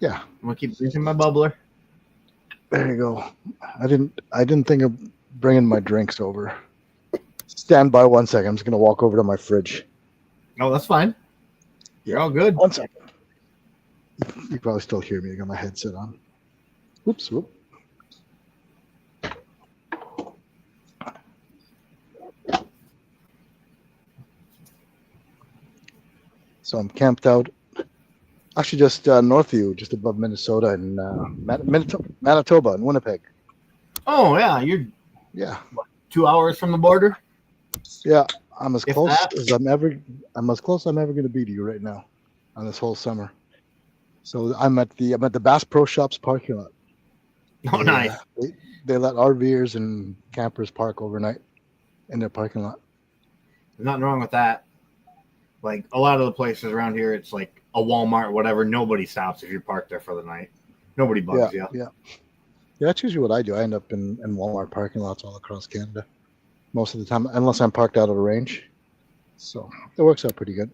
Yeah. I'm gonna keep drinking my bubbler. There you go. I didn't think of bringing my drinks over. Stand by 1 second. I'm just gonna walk over to my fridge. Oh, that's fine. You're all good. 1 second. You probably still hear me. I got my headset on. Oops. Whoop. So I'm camped out. Actually, just north of you, just above Minnesota and Manitoba and Winnipeg. Oh yeah, you're 2 hours from the border. Yeah, I'm as If close that. as I'm ever going to be to you right now, on this whole summer. So I'm at the Bass Pro Shops parking lot. Oh, nice. They let RVers and campers park overnight in their parking lot. There's nothing wrong with that. Like a lot of the places around here, it's like a Walmart, whatever. Nobody stops if you're parked there for the night. Nobody bugs you. Yeah, that's usually what I do. I end up in Walmart parking lots all across Canada most of the time, unless I'm parked out of the range. So it works out pretty good.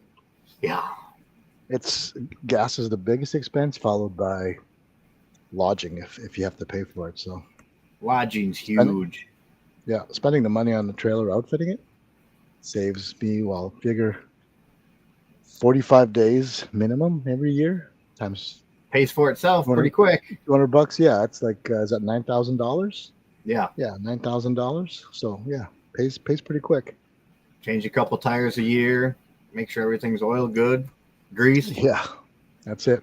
Yeah. Gas is the biggest expense, followed by lodging if you have to pay for it. So lodging's huge. Spending the money on the trailer outfitting it saves me, figure 45 days minimum every year times pays for itself pretty quick. $200. Yeah, it's like is that $9,000? Yeah, $9,000. So pays pretty quick. Change a couple tires a year, make sure everything's oil good, grease. Yeah, that's it.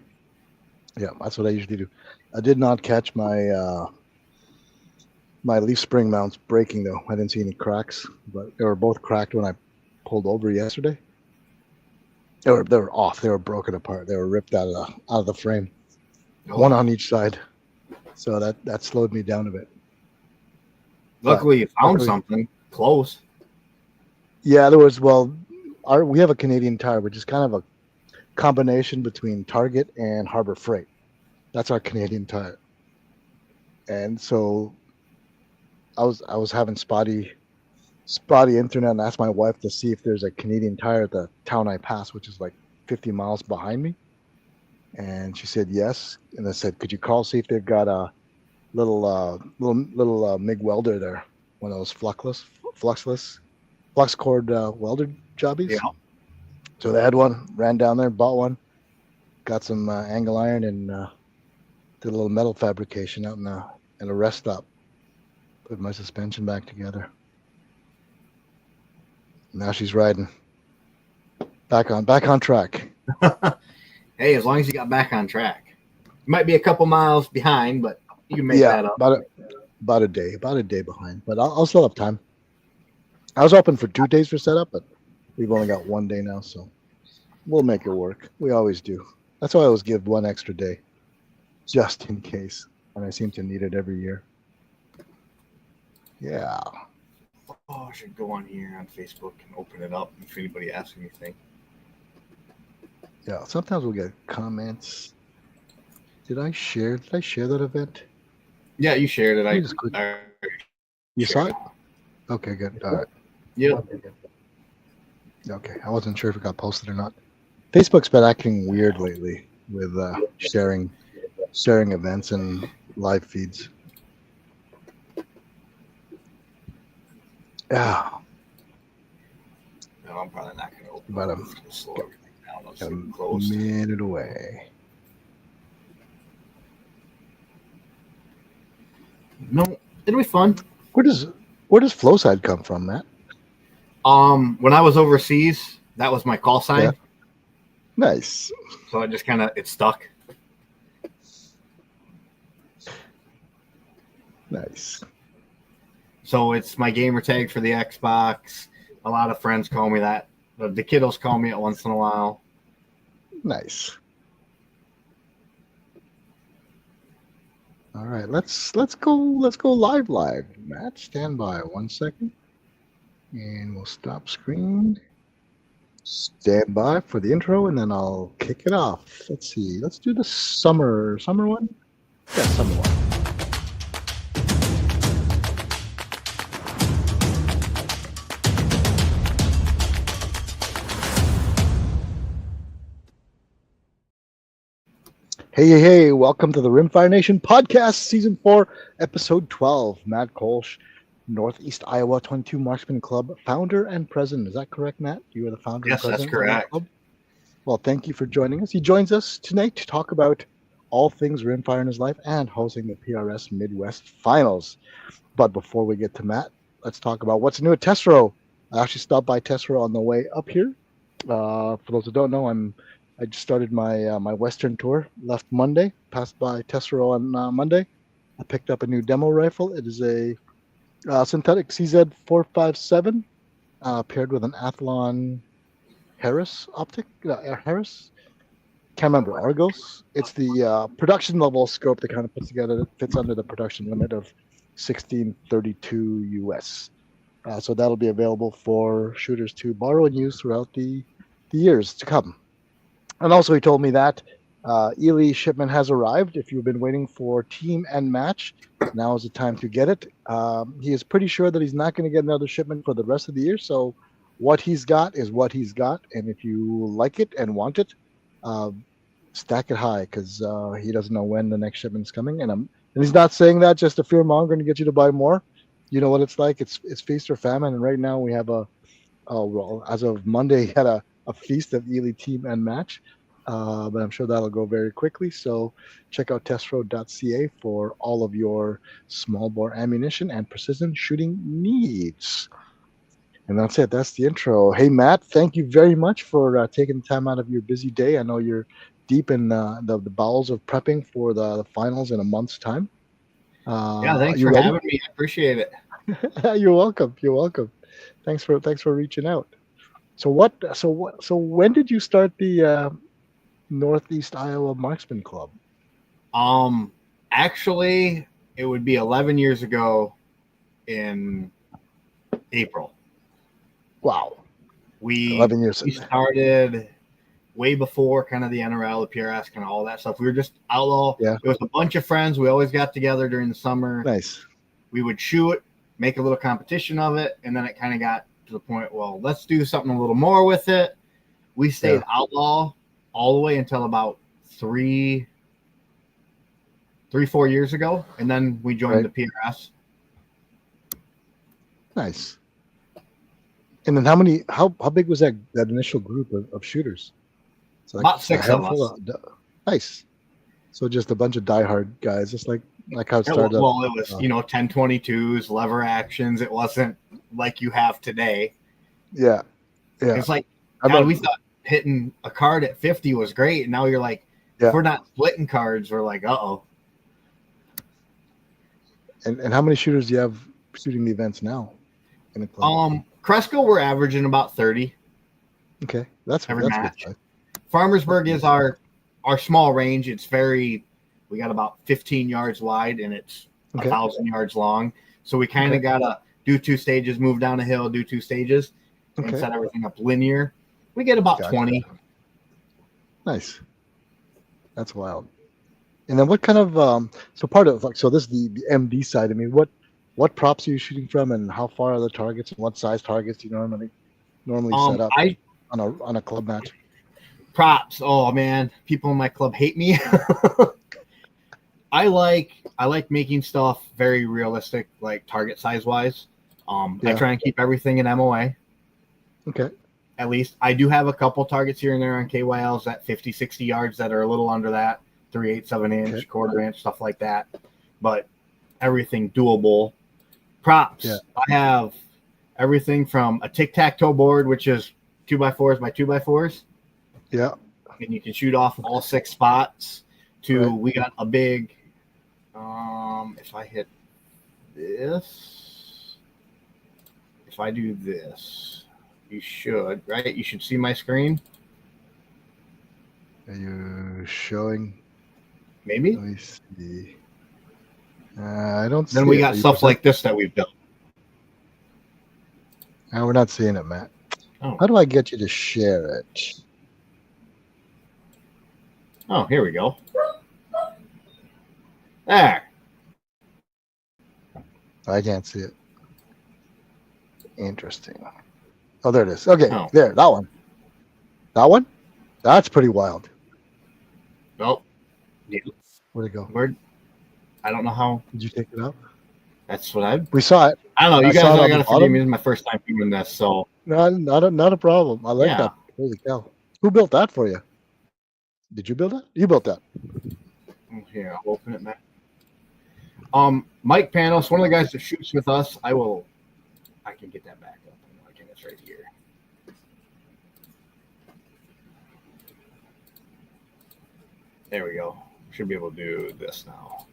Yeah, that's what I usually do. I did not catch my my leaf spring mounts breaking though. I didn't see any cracks, but they were both cracked when I pulled over yesterday. They were off. They were broken apart. They were ripped out of the frame, one on each side. So that slowed me down a bit. Luckily, you found something close. Yeah, there was. We have a Canadian Tire, which is kind of a combination between Target and Harbor Freight. That's our Canadian Tire. And so I was having spotty internet, and asked my wife to see if there's a Canadian Tire at the town I pass, which is like 50 miles behind me. And she said yes. And I said, could you call, see if they've got a little MIG welder there, one of those flux cord welder jobbies. Yeah. So they had one. Ran down there, bought one, got some angle iron, and did a little metal fabrication out in a rest stop. Put my suspension back together. Now she's riding. Back on track. Hey, as long as you got back on track. You might be a couple miles behind, but you can make that up. About a day behind. But I'll still have time. I was hoping for 2 days for setup, but we've only got 1 day now, so we'll make it work. We always do. That's why I always give 1 extra day, just in case. And I seem to need it every year. Yeah. Oh, I should go on here on Facebook and open it up if anybody asks anything. Yeah, sometimes we'll get comments. Did I share that event? Yeah, you shared it. You saw it? Okay, good. All right. Yeah. Okay, I wasn't sure if it got posted or not. Facebook's been acting weird lately with sharing events and live feeds. Yeah. No, I'm probably not going to open About it. Slow everything down. a minute away. No, it'll be fun. Where does Flowside come from, Matt? When I was overseas, that was my call sign. Yeah. Nice. So it just it stuck. Nice. So it's my gamer tag for the Xbox. A lot of friends call me that. The kiddos call me it once in a while. Nice. All right, let's go live, Matt. Stand by 1 second. And we'll stop screen. Stand by for the intro, and then I'll kick it off. Let's see. Let's do the summer one. Yeah, summer one. Hey, welcome to the Rimfire Nation Podcast, Season 4, Episode 12. Matt Colsch, Northeast Iowa 22 Marksmen Club, founder and president. Is that correct, Matt? You are the founder and Yes, that's president of that correct. club? Well, thank you for joining us. He joins us tonight to talk about all things Rimfire in his life and hosting the PRS Midwest Finals. But before we get to Matt, let's talk about what's new at Tesro. I actually stopped by Tesro on the way up here. For those who don't know, I just started my my Western tour. Left Monday, passed by Tesoro on Monday. I picked up a new demo rifle. It is a synthetic CZ 457 paired with an Athlon Harris optic. Harris, can't remember, Argos. It's the production level scope that kind of puts together that fits under the production limit of 1632 US. So that'll be available for shooters to borrow and use throughout the years to come. And also, he told me that Ely shipment has arrived. If you've been waiting for team and match, now is the time to get it. He is pretty sure that he's not going to get another shipment for the rest of the year. So what he's got is what he's got. And if you like it and want it, stack it high because he doesn't know when the next shipment is coming. And he's not saying that just to fear monger and get you to buy more. You know what it's like. It's feast or famine. And right now we have as of Monday, he had a feast of Ely team and match, but I'm sure that'll go very quickly. So check out testro.ca for all of your small bore ammunition and precision shooting needs. And that's it. That's the intro. Hey, Matt, thank you very much for taking the time out of your busy day. I know you're deep in the bowels of prepping for the finals in a month's time. Yeah, thanks for having me. I appreciate it. You're welcome. You're welcome. Thanks for reaching out. So when did you start the Northeast Iowa Marksmen Club? Actually, it would be 11 years ago in April. Wow. 11 years. We started way before kind of the NRL, the PRS, kind of all that stuff. We were just outlaw. Yeah. It was a bunch of friends. We always got together during the summer. Nice. We would shoot, make a little competition of it, and then it kind of got to the point, well, let's do something a little more with it. We stayed outlaw all the way until about 3-4 years ago, and then we joined the PRS. Nice. And then how big was that initial group of shooters? So about 6 of us. Nice. So just a bunch of diehard guys, just like how it started. Well, it was 1022s, lever actions. It wasn't like you have today. Yeah. It's like we thought hitting a card at 50 was great, and now you're like, if we're not splitting cards, we're like, uh-oh. And how many shooters do you have shooting the events now in the club? Cresco, we're averaging about 30. Okay, that's match. Good. Farmersburg is our small range. It's we got about 15 yards wide, and it's 1,000 yards long. So we kind of gotta do 2 stages, move down a hill, do 2 stages, and set everything up linear. We get about 20. Nice. That's wild. And then what kind of so part of this is the MD side. I mean, what props are you shooting from, and how far are the targets, and what size targets do you normally set up on a club match? Props. Oh man, people in my club hate me. I like making stuff very realistic, like target size wise. I try and keep everything in MOA. Okay. At least I do have a couple targets here and there on KYLs at 50, 60 yards that are a little under that, 3/8 of an inch, quarter inch, stuff like that. But everything doable. Props. Yeah. I have everything from a tic-tac-toe board, which is 2x4s by 2x4s. Yeah. And you can shoot off all 6 spots to we got a big if I hit this, if I do this, you should see my screen. Are you showing? Maybe. Let me see. I don't see Then we got stuff like this that we've built. No, we're not seeing it, Matt. Oh. How do I get you to share it? Oh, here we go. There. I can't see it. Interesting. Oh, there it is. Okay, there, that one. That one? That's pretty wild. Nope. Where'd it go? Where? I don't know how. Did you take it out? That's what I. We saw it. I don't know. You I saw guys it are on the gonna forgive me. bottom. This is my first time doing this, so No, not a problem. I like Yeah. that. Holy cow! Who built that for you? Did you build it? You built that. here I'll open it, Matt. Mike Panos, one of the guys that shoots with us. I can get that back up. I can. It's right here. There we go. Should be able to do this now.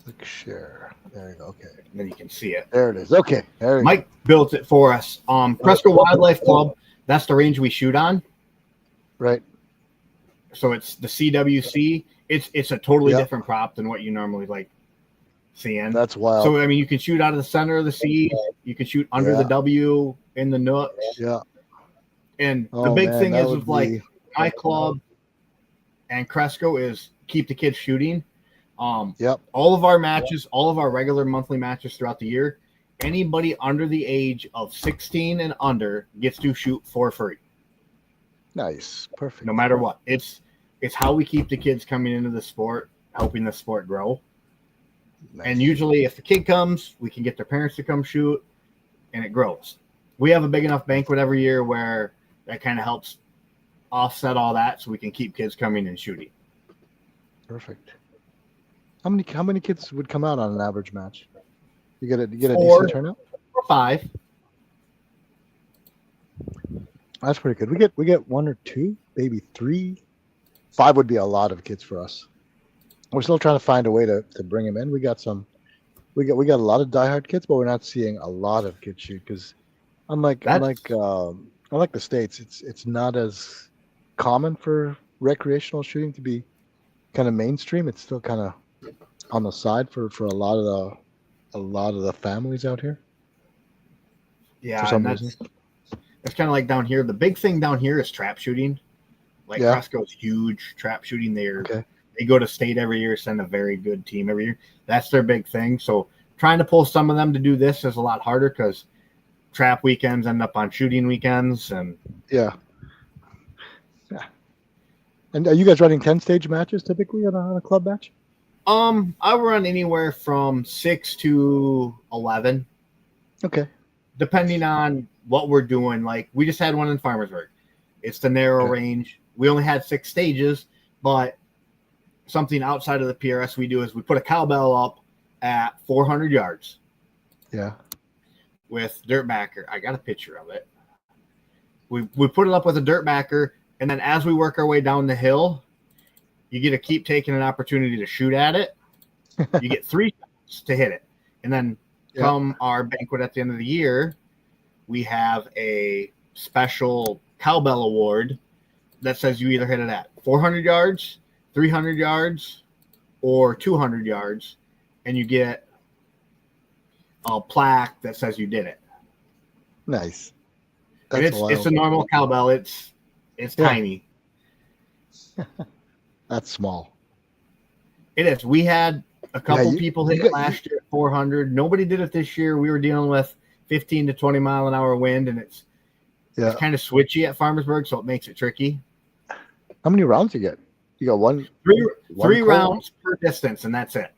Click share. There you go. Okay. And then you can see it. There it is. Okay. There you Mike built it for us. Cresco Wildlife Club. That's the range we shoot on. go. Right. So it's the CWC. It's a totally Yep. different prop than what you normally like seeing. That's wild. So I mean, you can shoot out of the center of the C. You can shoot under the Yeah. W in the nook. Yeah. And the Oh, big man, thing that is would with like be- my club and Cresco is keep the kids shooting. Yep. All of our matches, all of our regular monthly matches throughout the year, anybody under the age of 16 and under gets to shoot for free, Nice. Perfect. no matter what. It's how we keep the kids coming into the sport, helping the sport grow. Nice. And usually if the kid comes, we can get their parents to come shoot, and it grows. We have a big enough banquet every year where that kind of helps offset all that so we can keep kids coming and shooting. Perfect. How many kids would come out on an average match? You get a 4 decent turnout? or 5. That's pretty good. We get 1 or 2, maybe 3. 5 would be a lot of kids for us. We're still trying to find a way to bring them in. We got a lot of diehard kids, but we're not seeing a lot of kids shoot because unlike the States, it's not as common for recreational shooting to be kind of mainstream. It's still kind of on the side for a lot of the families out here. Yeah, for some and reason. that's kind of like down here. The big thing down here is trap shooting. Like Yeah. Cresco's huge trap shooting. Okay. They go to state every year, send a very good team every year. That's their big thing. So trying to pull some of them to do this is a lot harder because trap weekends end up on shooting weekends, and Yeah. And are you guys running 10-stage matches typically on a club match? I run anywhere from 6 to 11. Okay. Depending on what we're doing. Like we just had one in Farmersburg. It's the narrow Okay. range. We only had 6 stages, but something outside of the PRS we do is we put a cowbell up at 400 yards Yeah. with dirt backer. I got a picture of it. We put it up with a dirt backer, and then as we work our way down the hill, you get to keep taking an opportunity to shoot at it. You get 3 shots to hit it. And then Yeah. come our banquet at the end of the year, we have a special cowbell award that says you either hit it at 400 yards, 300 yards, or 200 yards, and you get a plaque that says you did it. Nice. And it's a normal cowbell. It's Yeah. tiny. That's small. It is. We had a couple you- people hit you it got- last year at 400. Nobody did it this year. We were dealing with 15 to 20 mile an hour wind, and it's Yeah. kind of switchy at Farmersburg, so it makes it tricky. How many rounds you get? You got one. Three One cold? rounds per distance, and that's it.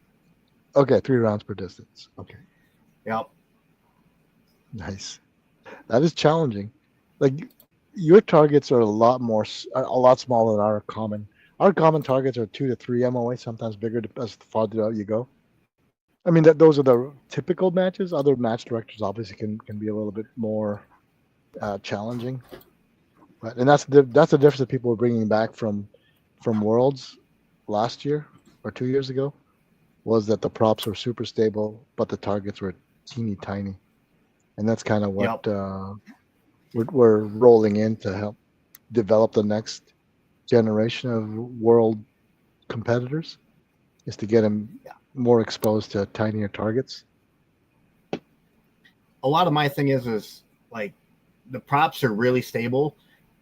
Okay, 3 rounds per distance. Okay. Yep. Nice. That is challenging. Like your targets are a lot smaller than our common. Our common targets are 2 to 3 MOA, sometimes bigger as the farther out you go. I mean, those are the typical matches. Other match directors obviously can be a little bit more challenging. And that's the difference that people were bringing back from Worlds last year or 2 years ago, was that the props were super stable, but the targets were teeny tiny. And that's kind of what we're rolling in to help develop the next generation of world competitors, is to get them more exposed to tinier targets. A lot of my thing is like the props are really stable.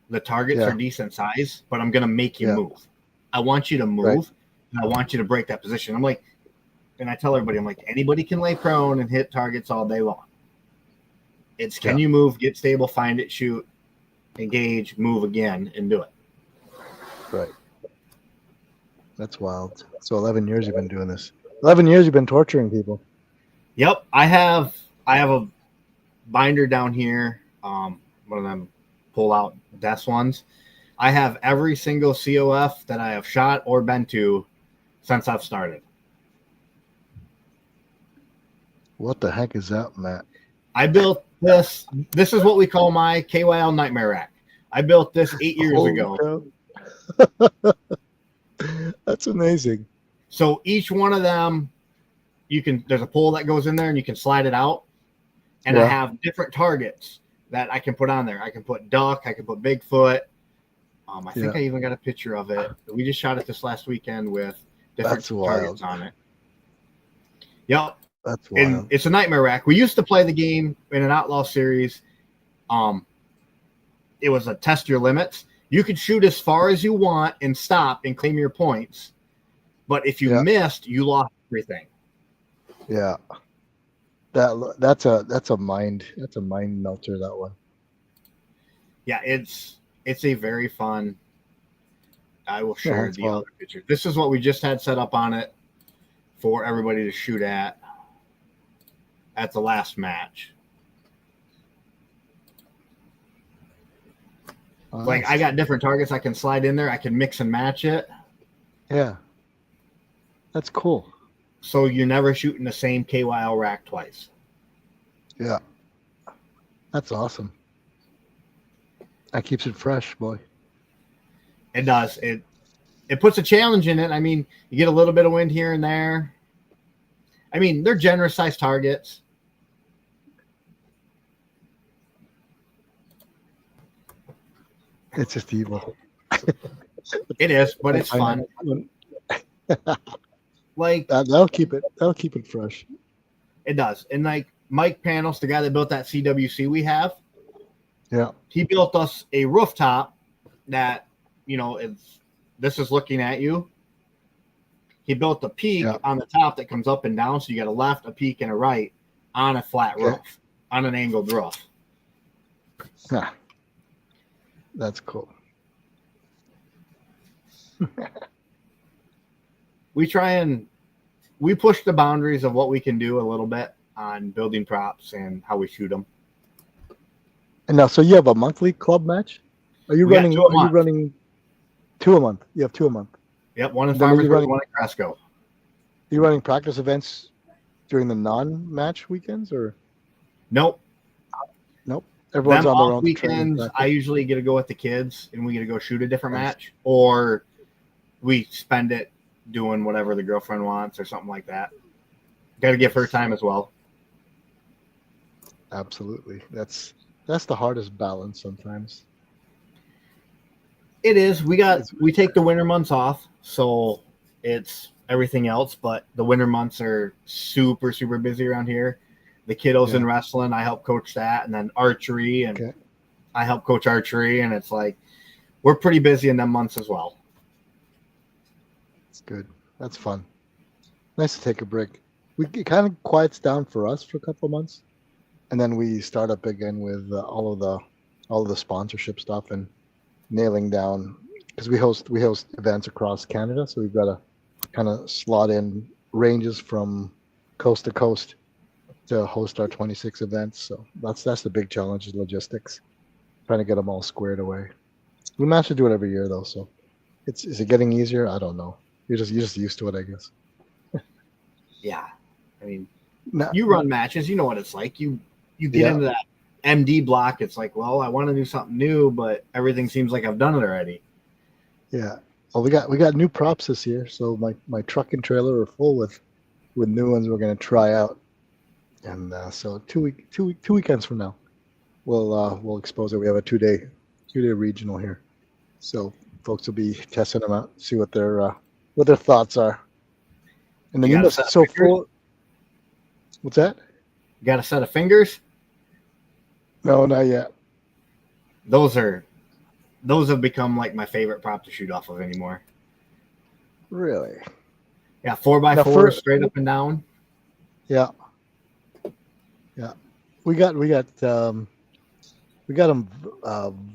The targets Yeah. are decent size, but I'm going to make you Yeah. move. I want you to move, Right. and I want you to break that position. I'm like, and I tell everybody, I'm like, anybody can lay prone and hit targets all day long. It's can Yeah. you move, get stable, find it, shoot, engage, move again, and do it. Right. That's wild. So 11 years you've been doing this. 11 years you've been torturing people. Yep, I have a binder down here. One of them pull out desk ones. I have every single COF that I have shot or been to since I've started. What the heck is that, Matt? I built this. This is what we call my KYL Nightmare Rack. I built this 8 years ago. That's amazing. So each one of them, there's a pole that goes in there and you can slide it out. And I have different targets that I can put on there. I can put duck. I can put Bigfoot. I think I even got a picture of it. We just shot it this last weekend with different targets on it. Yep. That's wild. And it's a Nightmare Rack. We used to play the game in an Outlaw series. It was a test your limits. You could shoot as far as you want and stop and claim your points. But if you missed, you lost everything. Yeah. That's a mind melter, that one. Yeah, it's a very fun. I will share the other picture. This is what we just had set up on it for everybody to shoot at the last match. Like I got different targets I can slide in there. I can mix and match it. Yeah. That's cool. So you're never shooting the same KYL rack twice. Yeah. That's awesome. That keeps it fresh, boy. It does. It puts a challenge in it. I mean, you get a little bit of wind here and there. I mean, they're generous sized targets. It's just evil. It is, but it's fun. Like that'll keep it fresh. It does. And like Mike Panos, the guy that built that CWC we have, he built us a rooftop that, this is looking at you. He built a peak on the top that comes up and down, so you got a left, a peak, and a right on a flat roof, on an angled roof. Yeah. That's cool. We push the boundaries of what we can do a little bit on building props and how we shoot them. And now, so you have a monthly club match? Are you running 2 a month? You have 2 a month. Yep, one in Farmersburg, one in Cresco. Are you running practice events during the non-match weekends, or? Nope. Everyone's on their own weekends. I usually get to go with the kids, and we get to go shoot a different match, or we spend it doing whatever the girlfriend wants or something like that. Got to give her time as well. Absolutely. That's the hardest balance sometimes. It is. We take the winter months off, so it's everything else, but the winter months are super, super busy around here. The kiddos in wrestling, I help coach that, and then archery, and I help coach archery, and it's like we're pretty busy in them months as well. It's good. That's fun. Nice to take a break. It kind of quiets down for us for a couple of months, and then we start up again with all of the sponsorship stuff and nailing down, because we host events across Canada, so we've got to kind of slot in ranges from coast to coast to host our 26 events. So that's the big challenge, is logistics, trying to get them all squared away. We manage to do it every year though, so is it getting easier? I don't know. You're just used to it, I guess. Yeah, I mean, you run matches, you know what it's like. You get into that MD block. It's like, well, I want to do something new, but everything seems like I've done it already. Yeah. Well, we got new props this year, so my truck and trailer are full with new ones we're going to try out. And so two weekends from now, we'll expose it. We have a 2-day regional here, so folks will be testing them out, see what their thoughts are. And then what's that? You got a set of fingers? No, not yet. Those have become like my favorite prop to shoot off of anymore. Really? Yeah, 4x4 straight up and down. Yeah. Yeah, we got them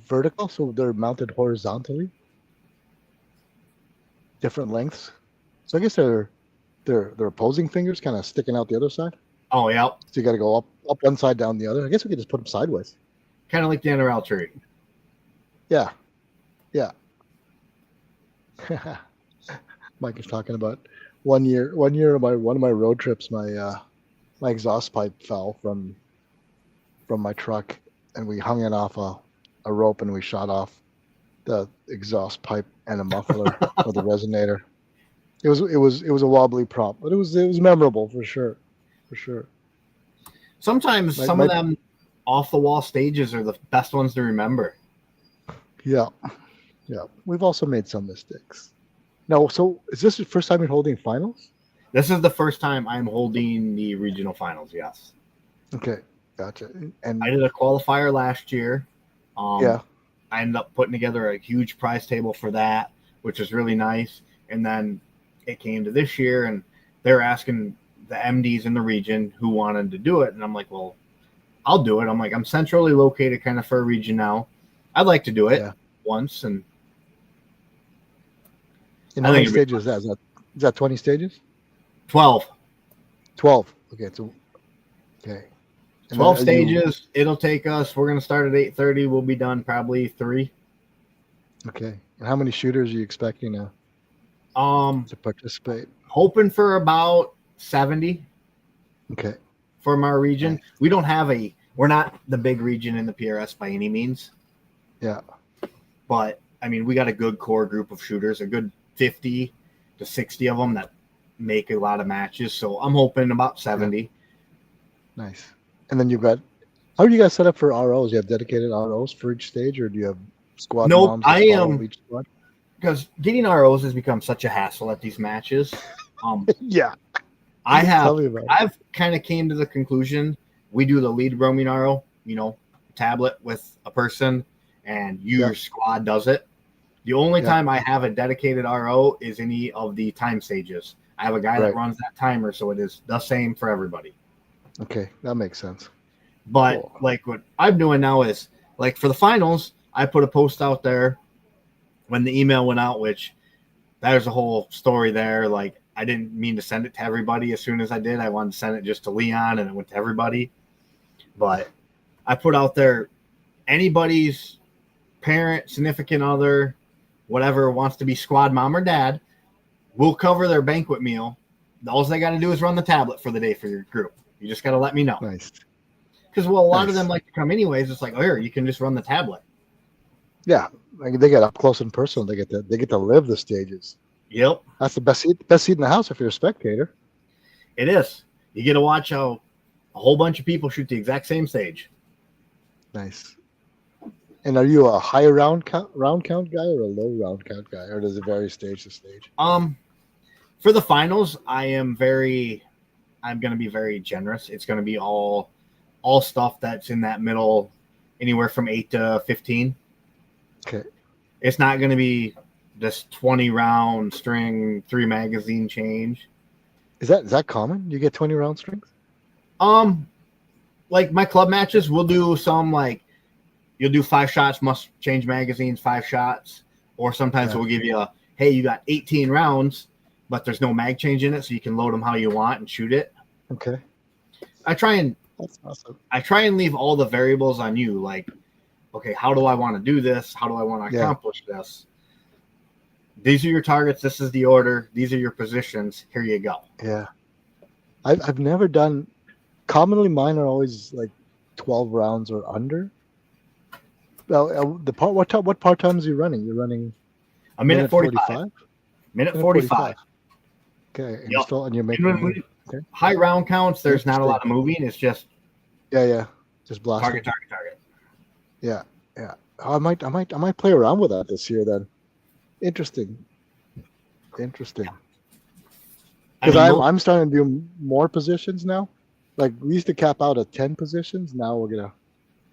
vertical, so they're mounted horizontally. different lengths. So I guess they're opposing fingers kind of sticking out the other side. Oh, yeah. So you got to go up one side, down the other. I guess we could just put them sideways. Kind of like the NRL tree. Yeah. Yeah. Mike is talking about one year on one of my road trips, my exhaust pipe fell from my truck, and we hung it off a rope, and we shot off the exhaust pipe and a muffler with a resonator. It was a wobbly prop, but it was memorable for sure. Sometimes some of them off the wall stages are the best ones to remember. Yeah. We've also made some mistakes. No, so is this the first time you're holding finals? This is the first time I'm holding the regional finals. Yes. Okay, gotcha. And I did a qualifier last year. Yeah. I ended up putting together a huge prize table for that, which is really nice. And then it came to this year, and they're asking the MDs in the region who wanted to do it. And I'm like, well, I'll do it. I'm like, I'm centrally located kind of for a region now. I'd like to do it once. And how many stages is that? Is that 20 stages? 12. 12. Okay. So, okay. And 12 stages. It'll take us, we're going to start at 8:30. We'll be done probably 3. Okay. And how many shooters are you expecting to participate? Hoping for about 70. Okay. From our region. Nice. We don't have we're not the big region in the PRS by any means. Yeah. But, I mean, we got a good core group of shooters, a good 50 to 60 of them that make a lot of matches. So I'm hoping about 70. Yeah. Nice. And then how are you guys set up for ROs? You have dedicated ROs for each stage, or do you have squad moms? I am, because getting ROs has become such a hassle at these matches. Yeah. I've kind of came to the conclusion we do the lead roaming RO, tablet with a person, and your squad does it. The only time I have a dedicated RO is any of the time stages. I have a guy that runs that timer, so it is the same for everybody. Okay, that makes sense. But like what I'm doing now is, like, for the finals, I put a post out there when the email went out, which there's a whole story there. Like, I didn't mean to send it to everybody as soon as I did. I wanted to send it just to Leon, and it went to everybody. But I put out there, anybody's parent, significant other, whatever, wants to be squad mom or dad, we'll cover their banquet meal. All they got to do is run the tablet for the day for your group. You just got to let me know. Nice. Because, a lot of them like to come anyways. It's like, oh, here, you can just run the tablet. Yeah, like, they get up close and personal. They get to live the stages. Yep. That's the best seat in the house if you're a spectator. It is. You get to watch how a whole bunch of people shoot the exact same stage. Nice. And are you a high round count guy or a low round count guy, or does it vary stage to stage? For the finals, I'm going to be very generous. It's going to be all stuff that's in that middle, anywhere from 8 to 15. Okay. It's not going to be this 20 round string, 3 magazine change. Is that common? You get 20 round strings? Like my club matches, we'll do some, like, you'll do 5 shots, must change magazines, 5 shots. Or sometimes we'll give you hey, you got 18 rounds, but there's no mag change in it, so you can load them how you want and shoot it. Okay. That's awesome. I try and leave all the variables on you. Like, okay, how do I want to do this? How do I want to accomplish this? These are your targets. This is the order. These are your positions. Here you go. Yeah. I've never done, commonly mine are always like 12 rounds or under. Well, what part times are you running? You're running a minute 45. Minute 45. Okay. And you're making high round counts. There's not a lot of moving. It's just just blasting. Target. Yeah. I might play around with that this year then. Interesting. Because I'm starting to do more positions now. Like, we used to cap out at 10 positions. Now we're gonna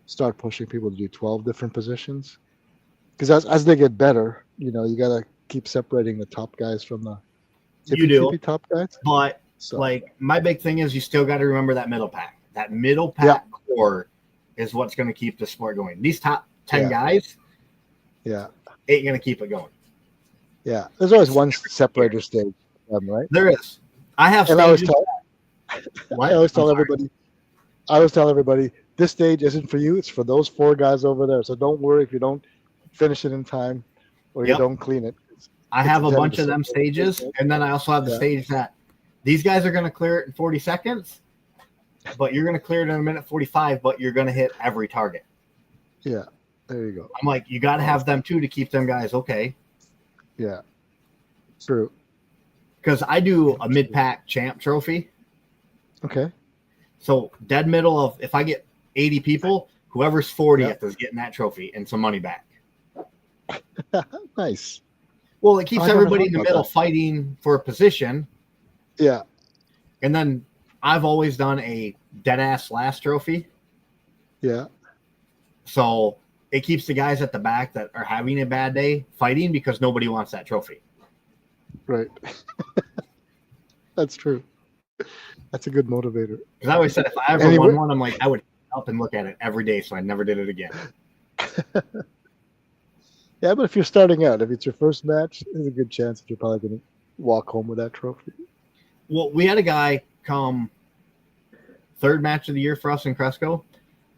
start pushing people to do 12 different positions. Because as they get better, you gotta keep separating the top guys from the top guys. But like, my big thing is you still got to remember that middle pack. That middle pack core is what's going to keep the sport going. These top 10 guys, ain't going to keep it going. Yeah, there's always one separator stage, right? There is. I have And stages. I always tell everybody, this stage isn't for you. It's for those 4 guys over there. So don't worry if you don't finish it in time or you don't clean it. I have a bunch of them stages, and then I also have the stage that these guys are going to clear it in 40 seconds, but you're going to clear it in a minute 45, but you're going to hit every target. Yeah, there you go. I'm like, you got to have them too to keep them guys okay. Yeah, true. Because I do a mid-pack champ trophy. Okay. So dead middle of, if I get 80 people, whoever's 40th is getting that trophy and some money back. Nice. Well, it keeps everybody in the middle fighting for a position. Yeah. And then I've always done a dead-ass last trophy. Yeah. So it keeps the guys at the back that are having a bad day fighting because nobody wants that trophy. Right. That's true. That's a good motivator. Because I always said if I ever won one, I'm like, I would up and look at it every day, so I never did it again. Yeah, but if you're starting out, if it's your first match, there's a good chance that you're probably going to walk home with that trophy. Well, we had a guy come 3rd match of the year for us in Cresco,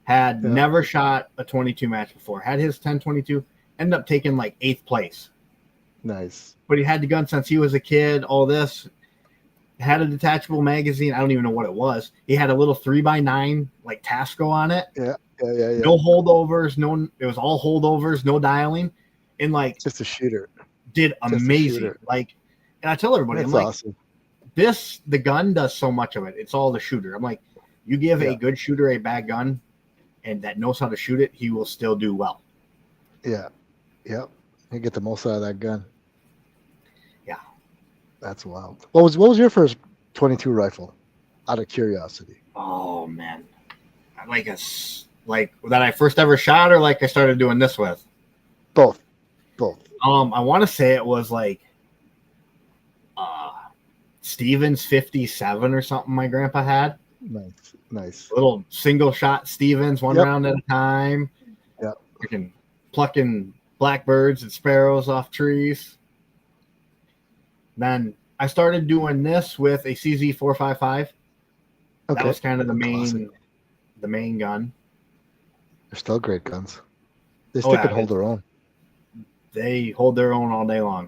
had never shot a 22 match before, had his 10-22, ended up taking like 8th place. Nice. But he had the gun since he was a kid, all this. Had a detachable magazine. I don't even know what it was. He had a little 3x9 like Tasco on it. Yeah. No holdovers. It was all holdovers, no dialing. And like just a shooter. Did amazing. Like, and I tell everybody, that's I'm like, awesome. The gun does so much of it. It's all the shooter. I'm like, you give a good shooter a bad gun and that knows how to shoot it, he will still do well. Yeah. Yep. You get the most out of that gun. Yeah. That's wild. What was your first 22 rifle? Out of curiosity. Oh man. Like that I first ever shot or like I started doing this with? Both. I want to say it was like Stevens 57 or something my grandpa had. Nice. Little single shot Stevens, one round at a time. Yeah. Freaking plucking blackbirds and sparrows off trees. Then I started doing this with a CZ 455. Okay. That was kind of the main gun. They're still great guns. They still can hold their own. They hold their own all day long.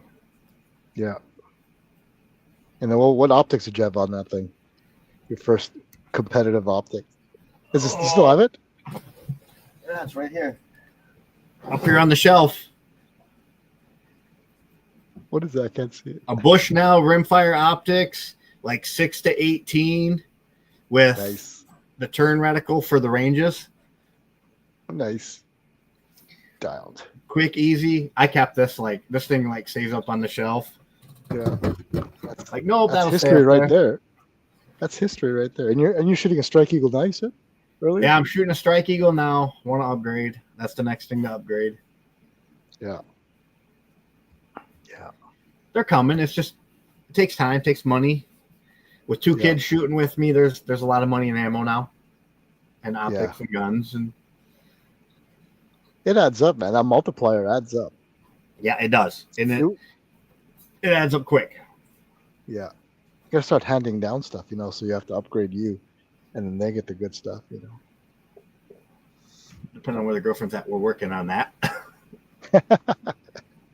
Yeah. And then what optics did you have on that thing? Your first competitive optic. Do you still have it? Yeah, it's right here. Up here on the shelf. What is that? I can't see it. A Bushnell Rimfire optics, like 6-18 with the turn reticle for the ranges. Nice. Dialed. Quick, easy. I kept this thing stays up on the shelf. Yeah. That's history right there. That's history right there. And you're shooting a Strike Eagle now, you said earlier? Yeah, I'm shooting a Strike Eagle now. Want to upgrade. That's the next thing to upgrade. Yeah. They're coming. It's just it takes time, takes money. With 2 kids shooting with me, there's a lot of money in ammo now. And optics and guns and it adds up, man. That multiplier adds up. Yeah, it does. And it adds up quick. Yeah. You gotta start handing down stuff, so you have to upgrade you and then they get the good stuff, Depending on where the girlfriend's at, we're working on that.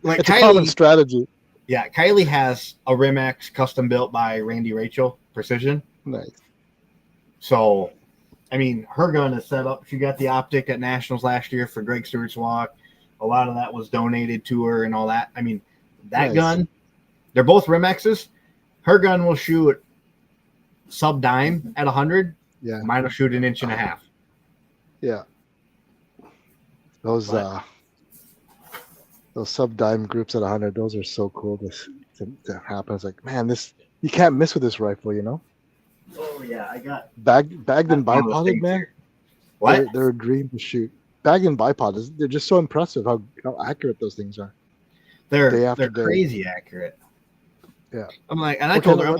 It's a common strategy. Yeah, Kylie has a Rimex custom built by Randy Rachel Precision. Nice. So, I mean, her gun is set up. She got the optic at Nationals last year for Greg Stewart's walk. A lot of that was donated to her and all that. I mean, that gun, they're both Rimexes. Her gun will shoot sub-dime at 100. Yeah. Mine will shoot 1.5 inches. Yeah. Those sub-dime groups at 100, those are so cool to happen. It's like, man, you can't miss with this rifle, Oh, yeah, I got... Bagged and bipoded, man. What? They're a dream to shoot. Bagged and bipod, they're just so impressive how accurate those things are. They're crazy accurate. Yeah. I'm like, and I told her,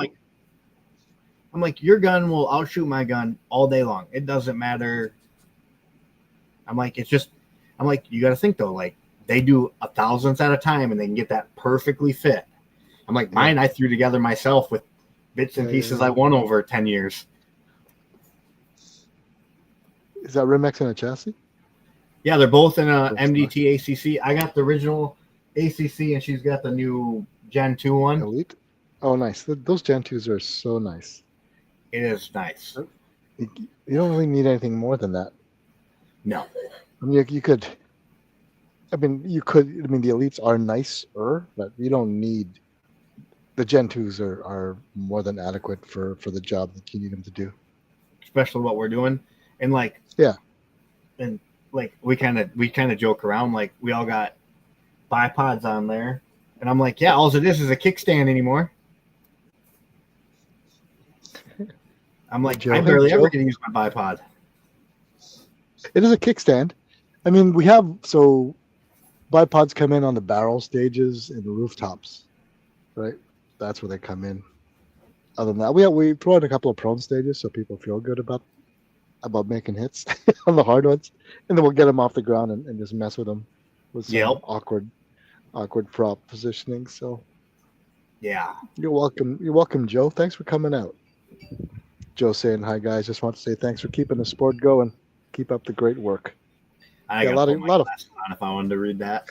I'm like, your gun will outshoot my gun all day long. It doesn't matter. I'm like, you got to think though, they do a thousandth at a time, and they can get that perfectly fit. I'm like, mine I threw together myself with bits and pieces I won over 10 years. Is that Rimex in a chassis? Yeah, they're both in a MDT ACC. I got the original ACC, and she's got the new Gen 2 one. Elite? Oh, nice. Those Gen 2s are so nice. It is nice. You don't really need anything more than that. No. I mean, you could. I mean, the Elites are nicer, but you don't need. The Gen 2s are more than adequate for the job that you need them to do. Especially what we're doing. And like, and like we kind of joke around, like we all got bipods on there, and I'm like, yeah, all it is a kickstand anymore. I'm like, I barely ever get to use my bipod. It is a kickstand. I mean, we have bipods come in on the barrel stages and the rooftops, right? That's where they come in. Other than that, we throw in a couple of prone stages so people feel good about making hits on the hard ones, and then we'll get them off the ground and just mess with them with some awkward prop positioning. So yeah, you're welcome, Joe. Thanks for coming out. Joe saying hi, guys. Just want to say thanks for keeping the sport going. Keep up the great work. I got a lot of on if I wanted to read that.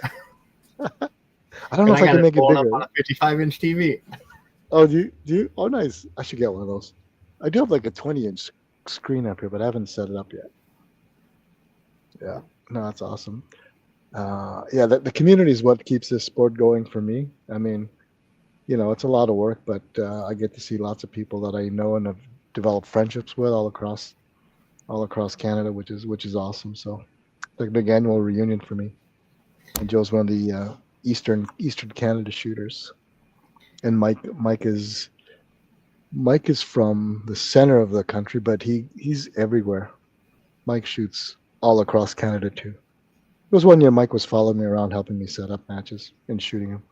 I don't know if I can make it bigger. On a 55-inch TV. Oh, do you? Oh, nice. I should get one of those. I do have like a 20-inch screen up here, but I haven't set it up yet. Yeah, no, that's awesome. The community is what keeps this sport going for me. I mean, it's a lot of work, but I get to see lots of people that I know and have developed friendships with all across Canada, which is awesome. So it's like a big annual reunion for me. And Joe's one of the Eastern Canada shooters, and Mike is from the center of the country, but he's everywhere. Mike shoots all across Canada too. It was one year Mike was following me around, helping me set up matches and shooting him.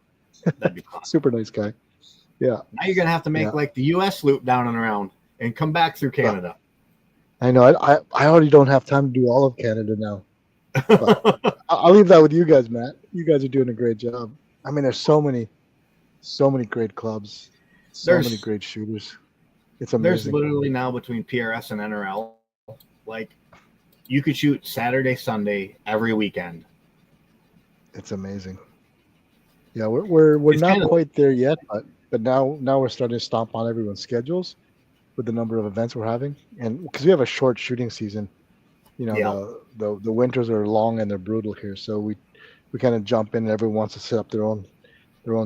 That'd be fun. Super nice guy. Yeah. Now you're gonna have to make like the U.S. loop down and around and come back through Canada. I know. I already don't have time to do all of Canada now. I'll leave that with you guys, Matt. You guys are doing a great job. I mean, there's so many great clubs, many great shooters. It's amazing. There's literally now between PRS and NRL, like you could shoot Saturday, Sunday every weekend. It's amazing. Yeah, we're not quite there yet, but now we're starting to stomp on everyone's schedules with the number of events we're having, and because we have a short shooting season. The winters are long and they're brutal here, so we kind of jump in and everyone wants to set up their own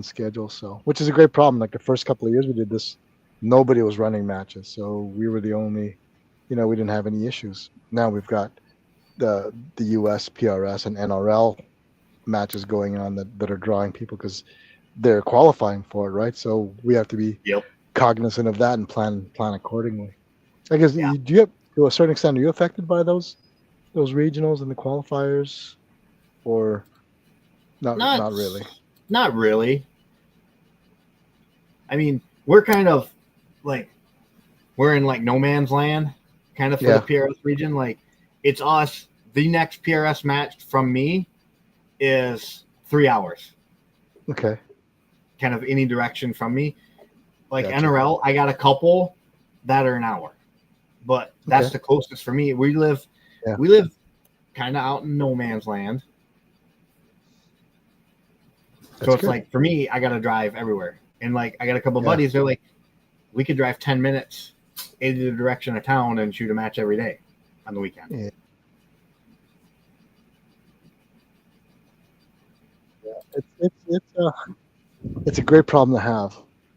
schedule. So, which is a great problem. Like the first couple of years we did this, nobody was running matches, so we were the only, we didn't have any issues. Now we've got the US, PRS, and NRL matches going on that are drawing people because they're qualifying for it, right? So we have to be cognizant of that and plan accordingly. I guess do you have, to a certain extent, are you affected by those regionals and the qualifiers, or not really? Not really. I mean, we're kind of like we're in like no man's land, kind of for the PRS region. Like it's us. The next PRS match from me is 3 hours. Okay. Kind of any direction from me. Like NRL, I got a couple that are an hour, but that's the closest for me. We live kind of out in no man's land. So it's like, for me, I got to drive everywhere. And like, I got a couple of buddies. They're like, we could drive 10 minutes in the direction of town and shoot a match every day on the weekend. Yeah. It's a great problem to have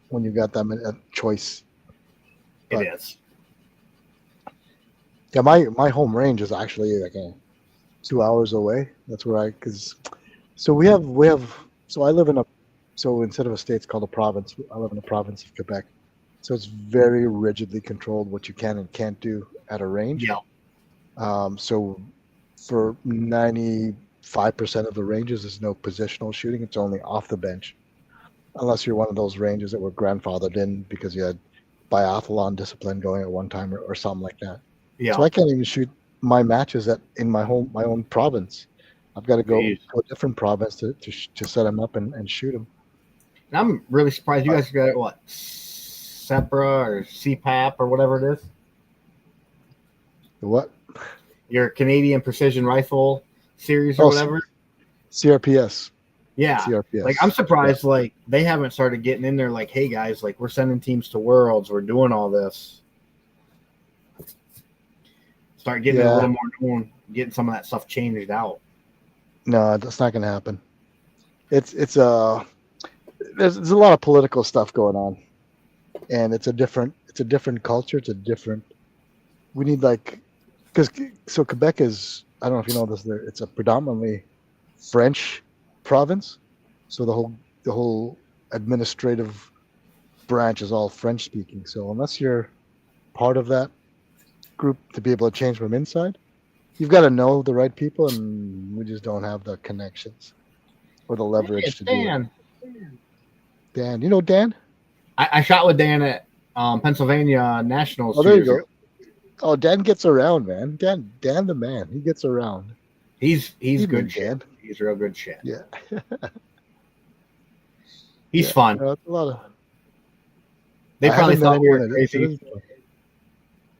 when you've got that choice. It is. Yeah, my home range is actually like 2 hours away. That's where so instead of a state, it's called a province. I live in a province of Quebec. So it's very rigidly controlled what you can and can't do at a range. Yeah. So for 95% of the ranges, there's no positional shooting. It's only off the bench. Unless you're one of those ranges that were grandfathered in because you had biathlon discipline going at one time or something like that. Yeah. So I can't even shoot my matches in my own province I've got to go Jeez. to a different province to set them up and shoot them. And I'm really surprised you guys got what, SEPRA or CPAP or whatever it is. The what? Your Canadian Precision Rifle series or whatever. CRPS. Yeah. CRPS. Like, I'm surprised, like, they haven't started getting in there like, hey, guys, like, we're sending teams to Worlds. We're doing all this. Start getting it a little more known, getting some of that stuff changed out. No, that's not going to happen. There's a lot of political stuff going on, and it's a different culture. We need, like, so Quebec is, I don't know if you know this, it's a predominantly French province, so the whole administrative branch is all French speaking. So unless you're part of that group to be able to change from inside, you've got to know the right people, and we just don't have the connections or the leverage to do it. Dan, you know Dan? I shot with Dan at Pennsylvania Nationals. Oh, there you go. Oh, Dan gets around, man. Dan the man. He gets around. He's good shit. He's real good shit. Yeah. He's fun. It's a lot of. They probably thought we were crazy.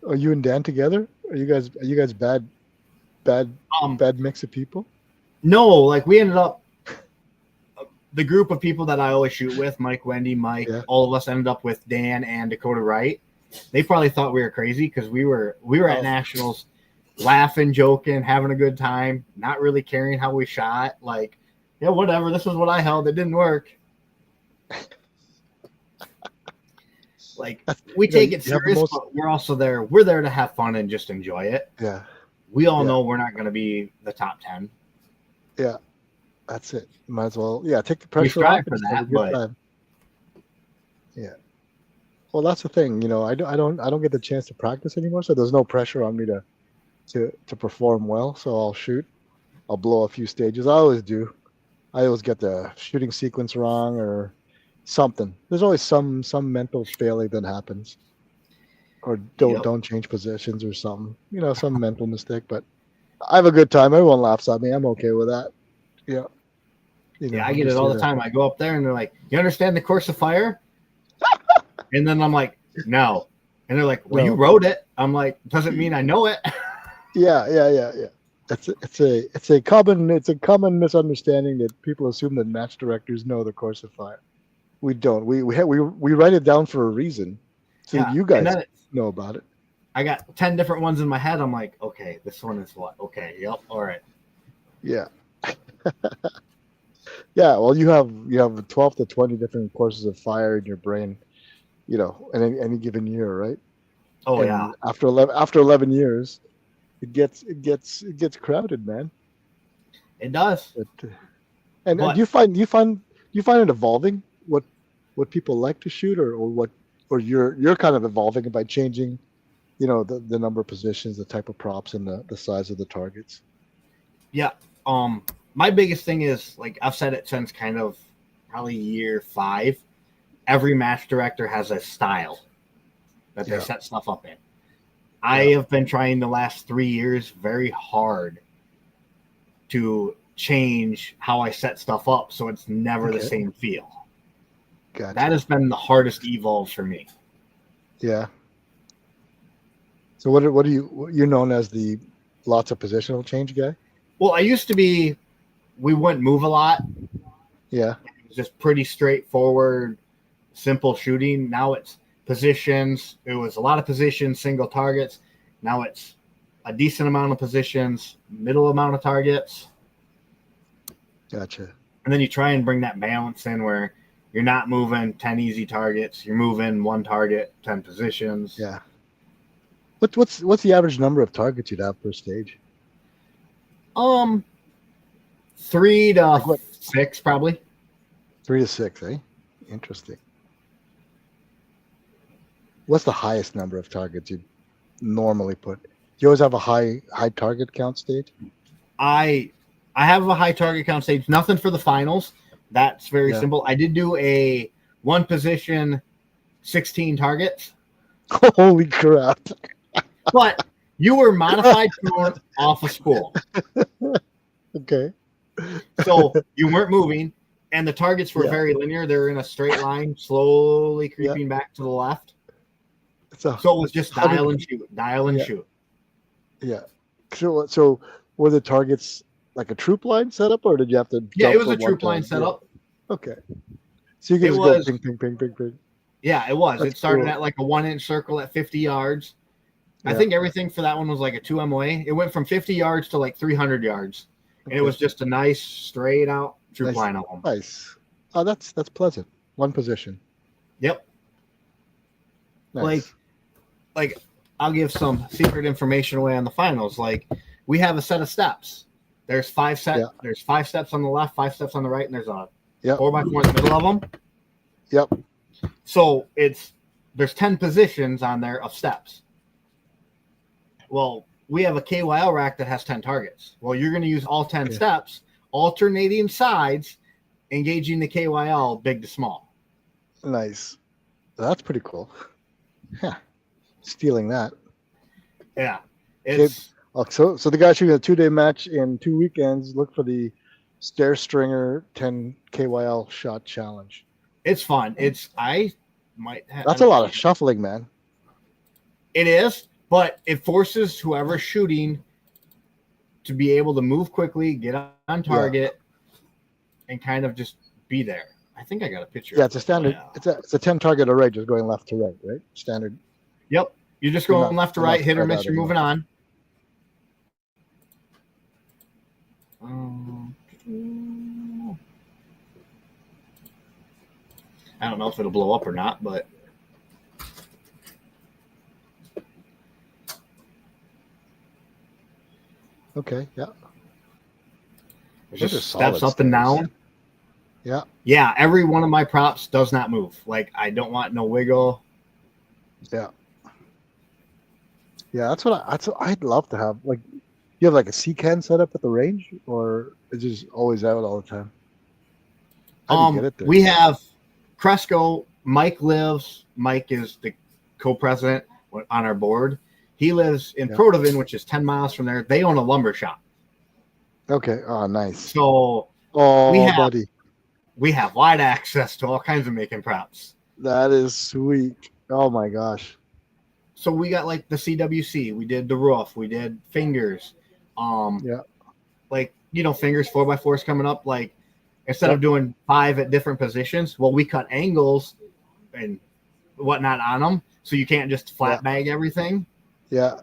Are you and Dan together? Are you guys bad mix of people? No, like, we ended up, the group of people that I always shoot with, Mike, Wendy, Mike, all of us ended up with Dan and Dakota Wright. They probably thought we were crazy because we were at Nationals laughing, joking, having a good time, not really caring how we shot. Like, yeah, whatever. This was what I held. It didn't work. Like, we take it serious, but we're also there. We're there to have fun and just enjoy it. Yeah. We all know we're not going to be the top 10. Yeah. That's it. Might as well. Yeah. Take the pressure we strive off. For that, but time. Yeah. Well, that's the thing. You know, I don't get the chance to practice anymore, so there's no pressure on me to perform well. So I'll shoot. I'll blow a few stages. I always do. I always get the shooting sequence wrong or something. There's always some mental failing that happens, or don't change positions or something. You know, some mental mistake. But I have a good time. Everyone laughs at me. I'm okay with that. Yeah. I get it all the time. I go up there and they're like, "You understand the course of fire?" And then I'm like, "No." And they're like, "Well, you wrote it." I'm like, "Doesn't mean I know it." Yeah. It's a common misunderstanding that people assume that match directors know the course of fire. We don't. We write it down for a reason, so that you guys know about it. I got 10 different ones in my head. I'm like, okay, this one is what? Okay, yep, all right. Yeah. Yeah. Well, you have 12 to 20 different courses of fire in your brain, you know, in any given year, right? Oh, and yeah. After 11 years, it gets crowded, man. It does. And do you find it evolving what people like to shoot, or you're kind of evolving by changing, you know, the number of positions, the type of props, and the size of the targets? Yeah. My biggest thing is, like, I've said it since kind of probably year 5. Every match director has a style that they set stuff up in. I have been trying the last 3 years very hard to change how I set stuff up so it's never the same feel. Gotcha. That has been the hardest evolve for me. Yeah. So what are you're known as the lots of positional change guy? Well, I used to be, we wouldn't move a lot. Yeah. It was just pretty straightforward, simple shooting. Now it's positions. It was a lot of positions, single targets. Now it's a decent amount of positions, middle amount of targets. Gotcha. And then you try and bring that balance in where you're not moving 10 easy targets. You're moving 1 target, 10 positions. Yeah. What's the average number of targets you'd have per stage? 3 to 6 probably. 3 to 6, eh? Interesting. What's the highest number of targets you normally put? Do you always have a high target count stage? I have a high target count stage. Nothing for the finals. That's very simple. I did do a 1 position, 16 targets. Holy crap! But you were modified thrown off of school. Okay. So you weren't moving, and the targets were Yeah. very linear. They were in a straight line, slowly creeping back to the left. So it was just dial and shoot, dial and shoot. Yeah. So were the targets like a troop line setup, or did you have to? Yeah, jump it was from a one troop line to- setup. Okay. So you can It just was- go ping, ping, ping, ping, ping. Yeah, it was. That's It started cool. at like a 1-inch circle at 50 yards. I Yeah. think everything for that one was like a 2 MOA. It went from 50 yards to like 300 yards. And it Okay. was just a nice straight out troop Nice. line of them. Nice. Oh, that's pleasant. One position. Yep. Nice. Like I'll give some secret information away on the finals. Like we have a set of steps. There's 5 steps. Yeah. There's 5 steps on the left, 5 steps on the right, and there's a Yep. 4x4 in the middle of them. Yep. So there's 10 positions on there of steps. Well, we have a KYL rack that has 10 targets. Well, you're going to use all 10 steps, alternating sides, engaging the KYL big to small. Nice. That's pretty cool. Yeah. Stealing that. Yeah. So the guy shooting a 2-day match in 2 weekends, look for the Stair Stringer 10 KYL shot challenge. It's fun. That's a lot of shuffling, man. It is, but it forces whoever's shooting to be able to move quickly, get on target, and kind of just be there. I think I got a picture. Yeah, it's a standard. It's a 10 target array, just going left to right, right? Standard. Yep. You're just going left to right, hit or miss, you're moving on. I don't know if it'll blow up or not, but okay, yeah. There's just steps up and down. Yeah. Yeah, every one of my props does not move. Like I don't want no wiggle. Yeah. Yeah, that's what I'd love to have. Like, you have like a C-can set up at the range, or it's just always out all the time? How do you get it there? We have Cresco. Mike lives. Mike is the co-president on our board. He lives in Protivin, which is 10 miles from there. They own a lumber shop. Okay. Oh, nice. So we have wide access to all kinds of making props. That is sweet. Oh my gosh. So we got like the CWC. We did the roof. We did fingers. Like, fingers 4x4s coming up. Like, instead of doing 5 at different positions, well, we cut angles and whatnot on them, so you can't just flat bag everything. Yeah.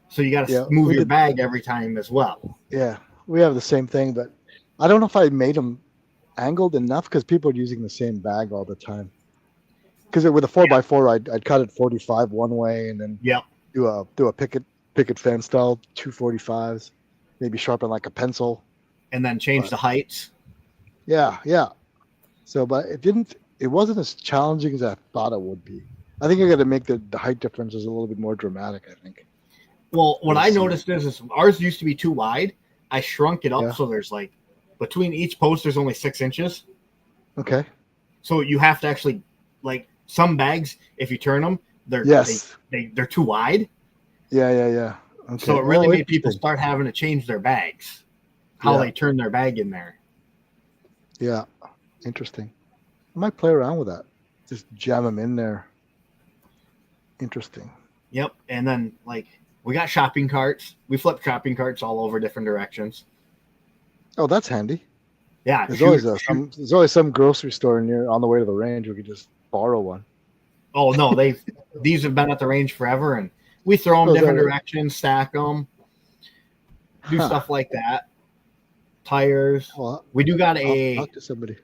So you got to move your bag every time as well. Yeah, we have the same thing, but I don't know if I made them angled enough because people are using the same bag all the time. Because with a 4x4, I'd cut it 45 one way and then do a picket fan style 245s, maybe sharpen like a pencil, and then change the heights. Yeah. So, but it wasn't as challenging as I thought it would be. I think I got to make the height differences a little bit more dramatic, I think. Well, what I noticed is ours used to be too wide. I shrunk it up so there's like between each post there's only 6 inches. Okay. So you have to actually, like, some bags, if you turn them, they're too wide. Yeah. Okay. So it really made people start having to change their bags, how they turn their bag in there. Yeah, interesting. I might play around with that. Just jam them in there. Interesting. Yep. And then, like, we got shopping carts. We flip shopping carts all over different directions. Oh, that's handy. Yeah. There's always some grocery store near on the way to the range. We could just borrow one. Oh no, these have been at the range forever, and we throw them different directions, stack them, do stuff like that. Tires. Well, we do got talk to somebody.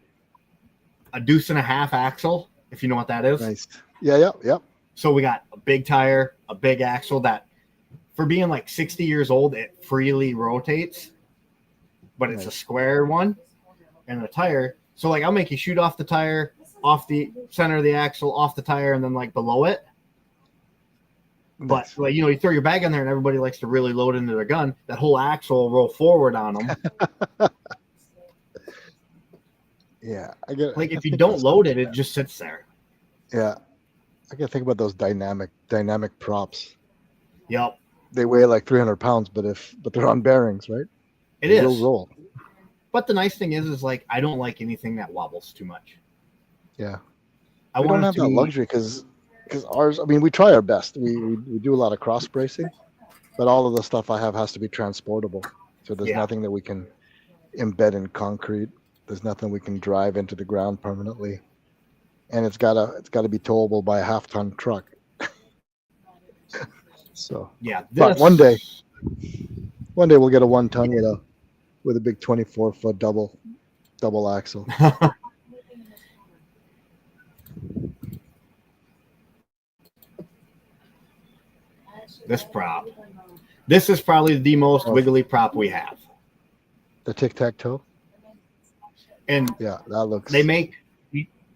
A 1.5 deuce axle, if you know what that is. Nice. Yeah. So we got a big tire, a big axle that, for being like 60 years old, it freely rotates, but it's a square one, and a tire. So like, I'll make you shoot off the tire, off the center of the axle, off the tire, and then like below it. But like, you throw your bag in there and everybody likes to really load into their gun. That whole axle will roll forward on them. Yeah, I get it. Like, if you don't load it, it just sits there. Yeah, I gotta think about those dynamic props. Yep. They weigh like 300 pounds, but they're on bearings, right? It is. They'll roll. But the nice thing is like I don't like anything that wobbles too much. Yeah. I We want don't it have to that be luxury because ours, I mean, we try our best. We do a lot of cross bracing, but all of the stuff I have has to be transportable. So there's yeah. nothing that we can embed in concrete. There's nothing we can drive into the ground permanently. And it's gotta be towable by a half-ton truck. So, Yeah. but one day we'll get a 1-ton with a big 24-foot double axle. This prop. This is probably the most wiggly prop we have. The tic-tac-toe. And yeah, that looks. They make.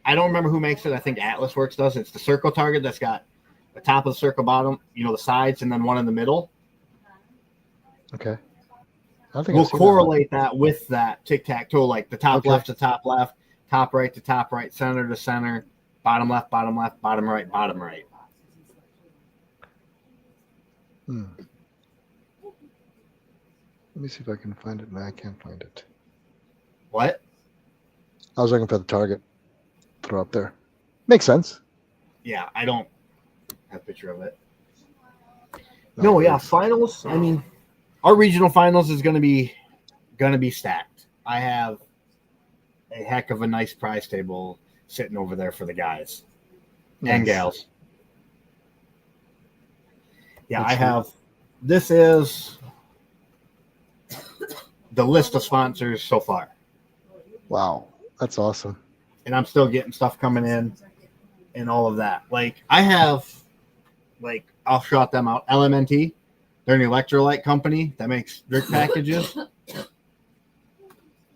I don't remember who makes it. I think Atlas Works does. It's the circle target that's got the top of the circle, bottom, the sides, and then one in the middle. Okay. I think we'll correlate that with that tic-tac-toe, like the top left to top left, top right to top right, center to center, bottom left, bottom right, bottom right. Let me see if I can find it. No, I can't find it. What? I was looking for the target. Throw up there. Makes sense. Yeah, I don't have a picture of it. No, yeah, finals. I mean, our regional finals is gonna be stacked. I have a heck of a nice prize table sitting over there for the guys and gals. Yeah, I have. This is the list of sponsors so far. Wow, that's awesome. And I'm still getting stuff coming in and all of that. Like I have, I'll shout them out. LMNT, they're an electrolyte company that makes drink packages. The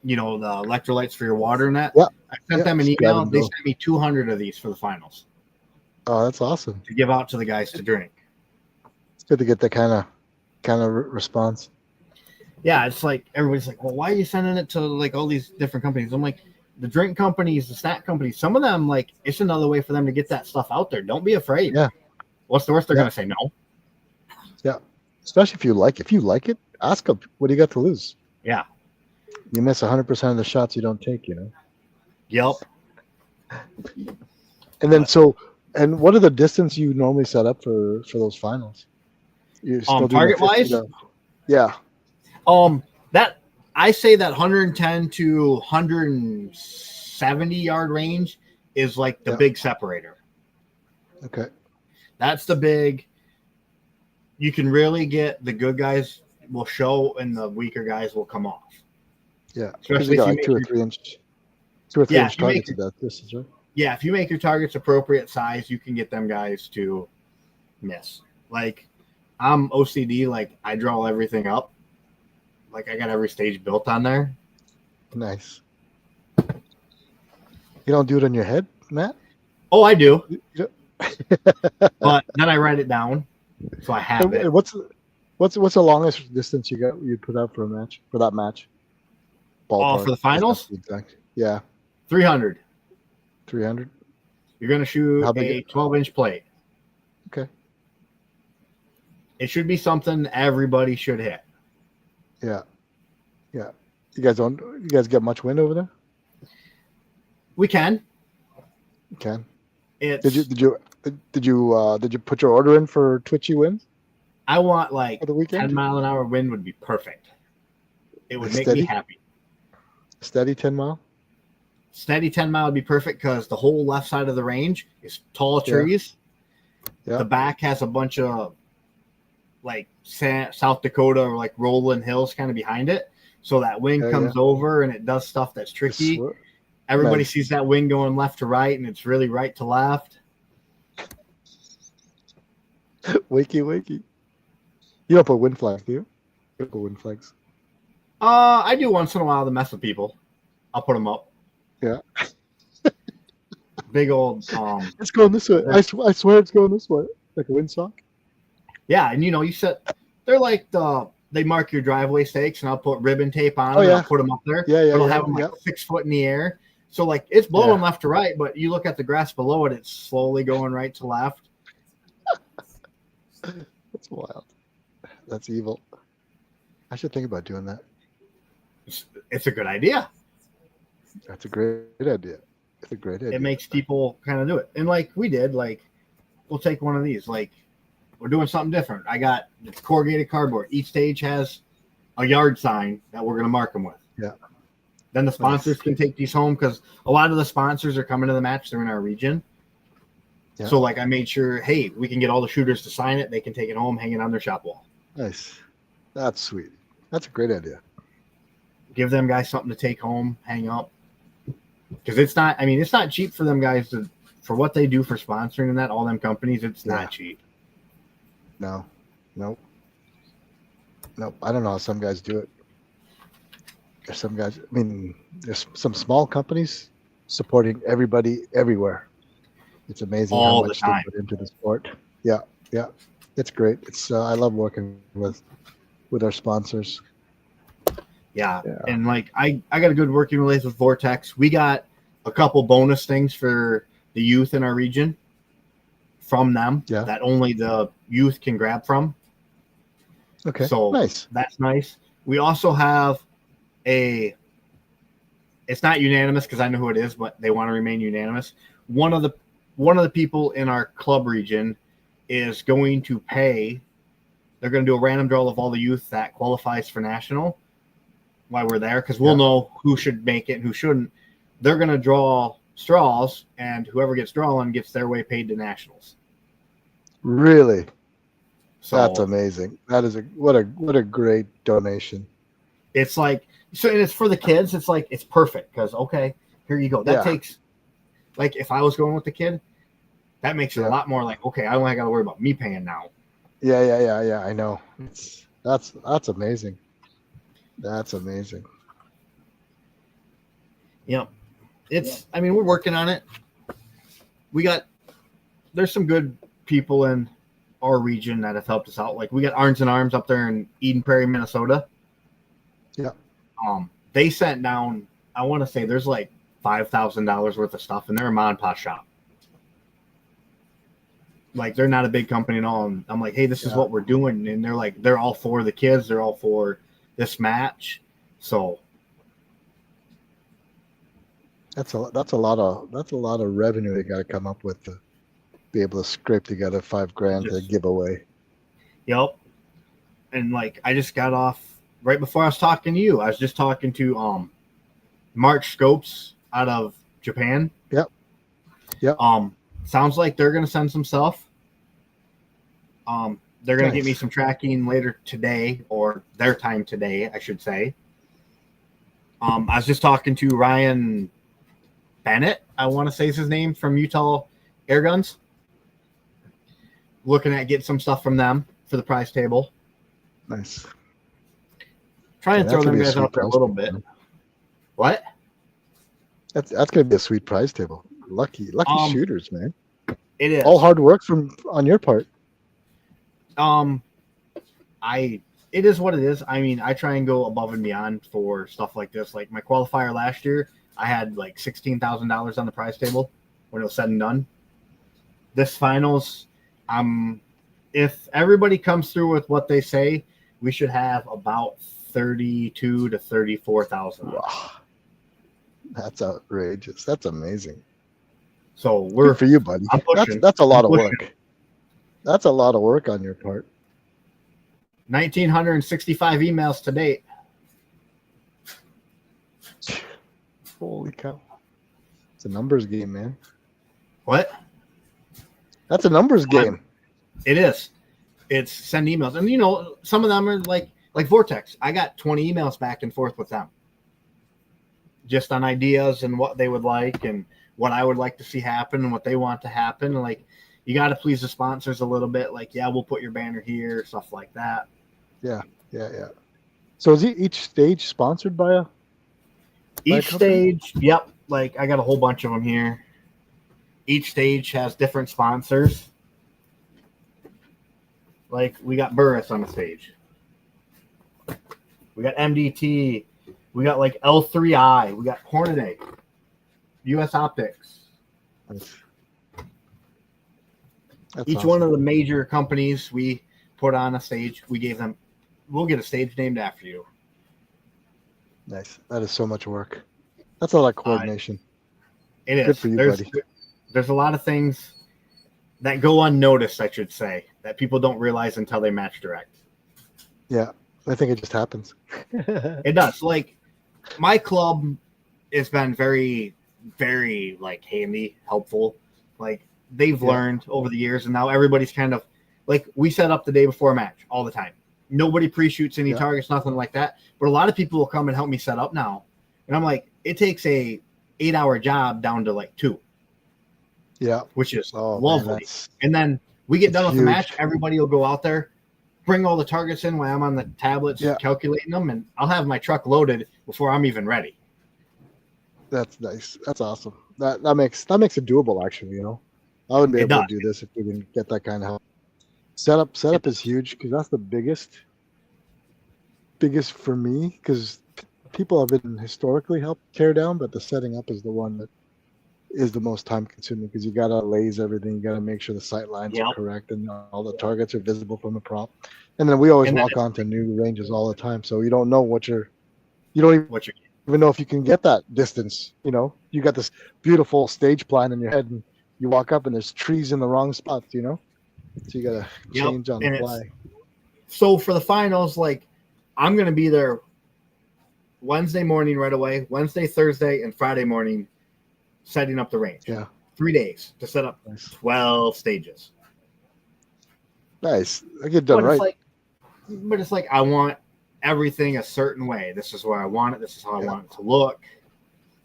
electrolytes for your water and that. Yeah. I sent them an email. They sent me 200 of these for the finals. Oh, that's awesome. To give out to the guys to drink. It's good to get that kind of response. Yeah, it's like everybody's like, well, why are you sending it to like all these different companies? I'm like, the drink companies, the snack companies, some of them, like, it's another way for them to get that stuff out there. Don't be afraid. Yeah. What's the worst they're going to say? No. Yeah. Especially if you like it, ask them, what do you got to lose? Yeah. You miss 100% of the shots you don't take, Yep. And then, and what are the distance you normally set up for those finals? You're still target wise? Yeah. That I say that 110 to 170 yard range is like the big separator. Okay. That's the big. You can really get the good guys will show and the weaker guys will come off. Yeah. Especially if you like 2 or 3 inch targets at that distance, right? Yeah, if you make your targets appropriate size, you can get them guys to miss. Like I'm OCD, like I draw everything up. Like I got every stage built on there. Nice. You don't do it on your head, Matt? Oh, I do. But then I write it down, so I have it. What's the longest distance you put out for that match? Ballpark. For the finals? Exactly. Yeah. 300. 300. You're gonna shoot a 12-inch plate. Okay. It should be something everybody should hit. Yeah. Yeah. You guys get much wind over there? We can. You can. Did you put your order in for twitchy winds? I want like the weekend? 10 mile an hour wind would be perfect. It would make me happy. Steady 10 mile? Steady 10 mile would be perfect because the whole left side of the range is tall trees. Yeah. The back has a bunch of like South Dakota or like rolling hills kind of behind it. So that wind comes over and it does stuff that's tricky. Everybody sees that wind going left to right and it's really right to left. Wakey. You don't put wind flags, do you? You don't put wind flags. I do once in a while to mess with people. I'll put them up. Yeah. Big old. It's going this way. I swear it's going this way. Like a windsock. Yeah, and you set. They're like they mark your driveway stakes, and I'll put ribbon tape on them. And I'll put them up there. Yeah. It'll have them like 6 foot in the air. So like it's blowing left to right, but you look at the grass below it, it's slowly going right to left. That's wild. That's evil. I should think about doing that. it's a good idea. That's a great idea. It's a great idea. It makes people kind of do it. And like we did, like we'll take one of these. Like we're doing something different. I got corrugated cardboard. Each stage has a yard sign that we're going to mark them with. Yeah. Then the sponsors can take these home because a lot of the sponsors are coming to the match. They're in our region. Yeah. So like I made sure, hey, we can get all the shooters to sign it. They can take it home, hang it on their shop wall. Nice. That's sweet. That's a great idea. Give them guys something to take home, hang up. Because it's not cheap for them guys for what they do for sponsoring and that, all them companies, it's not cheap. No. Nope. I don't know how some guys do it. There's some guys, there's some small companies supporting everybody everywhere. It's amazing all how much the time. they put into the sport. Yeah. It's great. It's I love working with our sponsors. Yeah. And like I got a good working relationship with Vortex. We got a couple bonus things for the youth in our region from them that only the youth can grab from. Okay. So nice. That's nice. We also have it's not unanimous because I know who it is, but they want to remain unanimous. One of the people in our club region is going to pay. They're going to do a random draw of all the youth that qualifies for national while we're there, because we'll know who should make it and who shouldn't. They're going to draw straws, and whoever gets drawn gets their way paid to nationals. Really? So that's amazing. That is what a great donation. It's like, so, and it's for the kids. It's like, it's perfect because, okay, here you go. That takes, like, if I was going with the kid, that makes it a lot more like, okay, I only got to worry about me paying now. Yeah. I know. That's amazing. That's amazing. Yep. We're working on it. There's some good people in our region that have helped us out. Like we got Arms and Arms up there in Eden Prairie, Minnesota. Yeah. They sent down, I want to say there's like $5,000 worth of stuff, and they're a mom and pop shop. Like they're not a big company at all. And I'm like, hey, this is what we're doing. And they're like, they're all for the kids. They're all for this match. So that's a lot of revenue they got to come up with to be able to scrape together $5,000 to give away. Yep. And like I just got off right before I was talking to you. I was just talking to March Scopes out of Japan. Yep. Sounds like they're gonna send some stuff. They're gonna give me some tracking later today, or their time today, I should say. I was just talking to Ryan Bennett, I want to say is his name, from Utah Air Guns. Looking at getting some stuff from them for the prize table. Nice. Trying to throw them guys out there a little bit. What? That's gonna be a sweet prize table. Lucky shooters, man. It is all hard work on your part. It is what it is. I try and go above and beyond for stuff like this. Like my qualifier last year, I had like $16,000 on the prize table when it was said and done. This finals, if everybody comes through with what they say, we should have about 32 to 34,000. Wow. That's outrageous. That's amazing. So good for you, buddy. That's a lot of work. That's a lot of work on your part. 1,965 emails to date. Holy cow. It's a numbers game, man. What? That's a numbers game. It is. It's send emails. And, some of them are like Vortex. I got 20 emails back and forth with them. Just on ideas and what they would like and what I would like to see happen and what they want to happen. And like, you got to please the sponsors a little bit. Like, we'll put your banner here, stuff like that. Yeah. So is each stage sponsored by each stage? Yep. Like I got a whole bunch of them here. Each stage has different sponsors. Like we got Burris on the stage. We got MDT. We got like L3I. We got Hornady. US Optics. That's each awesome. one of the major companies we put on a stage, we'll get a stage named after you. Nice. That is so much work. That's a lot of coordination. It is. Good for you, buddy. There's a lot of things that go unnoticed, I should say, that people don't realize until they match direct. Yeah, I think it just happens. It does. Like, my club has been very, very, like, handy, helpful. Like, they've learned over the years, and now everybody's kind of, like, we set up the day before a match all the time. Nobody pre-shoots any targets, nothing like that. But a lot of people will come and help me set up now. And I'm like, it takes a 8-hour job down to, like, 2. Yeah. Which is lovely. Man, and then we get done with huge. the match. Everybody will go out there, bring all the targets in while I'm on the tablets calculating them, and I'll have my truck loaded before I'm even ready. That's nice. That's awesome. That makes it doable, actually, you know. I wouldn't be able to do this if we didn't get that kind of help. Setup is huge because that's the biggest for me, because people have been historically helped tear down, but the setting up is the one that is the most time consuming, because you got to laze everything. You got to make sure the sight lines are correct and all the targets are visible from the prop. And then we always walk onto new ranges all the time, so you don't know you don't even know if you can get that distance. You know, you got this beautiful stage plan in your head, and you walk up and there's trees in the wrong spots. You know, so you got to change on the fly. So for the finals, like, I'm going to be there Wednesday morning right away, Wednesday, Thursday, and Friday morning, setting up the range. Yeah. 3 days to set up 12 stages. Nice. I get done right. But it's like, I want everything a certain way. This is where I want it. This is how I want it to look.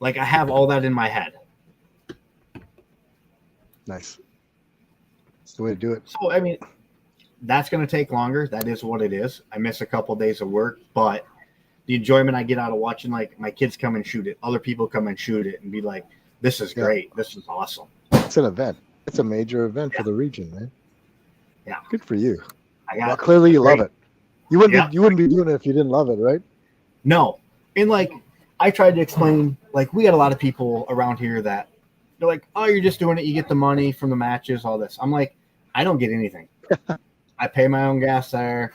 Like, I have all that in my head. Nice. That's the way to do it. So, I mean, that's going to take longer. That is what it is. I miss a couple days of work, but the enjoyment I get out of watching, like, my kids come and shoot it, other people come and shoot it, and be like, this is great. This is awesome. It's an event. It's a major event for the region, man. Yeah. Good for you. Well, clearly you love it. You wouldn't be doing it if you didn't love it, right? No. And, like, I tried to explain, like, we got a lot of people around here that they're like, oh, you're just doing it. You get the money from the matches, all this. I'm like, I don't get anything. I pay my own gas there.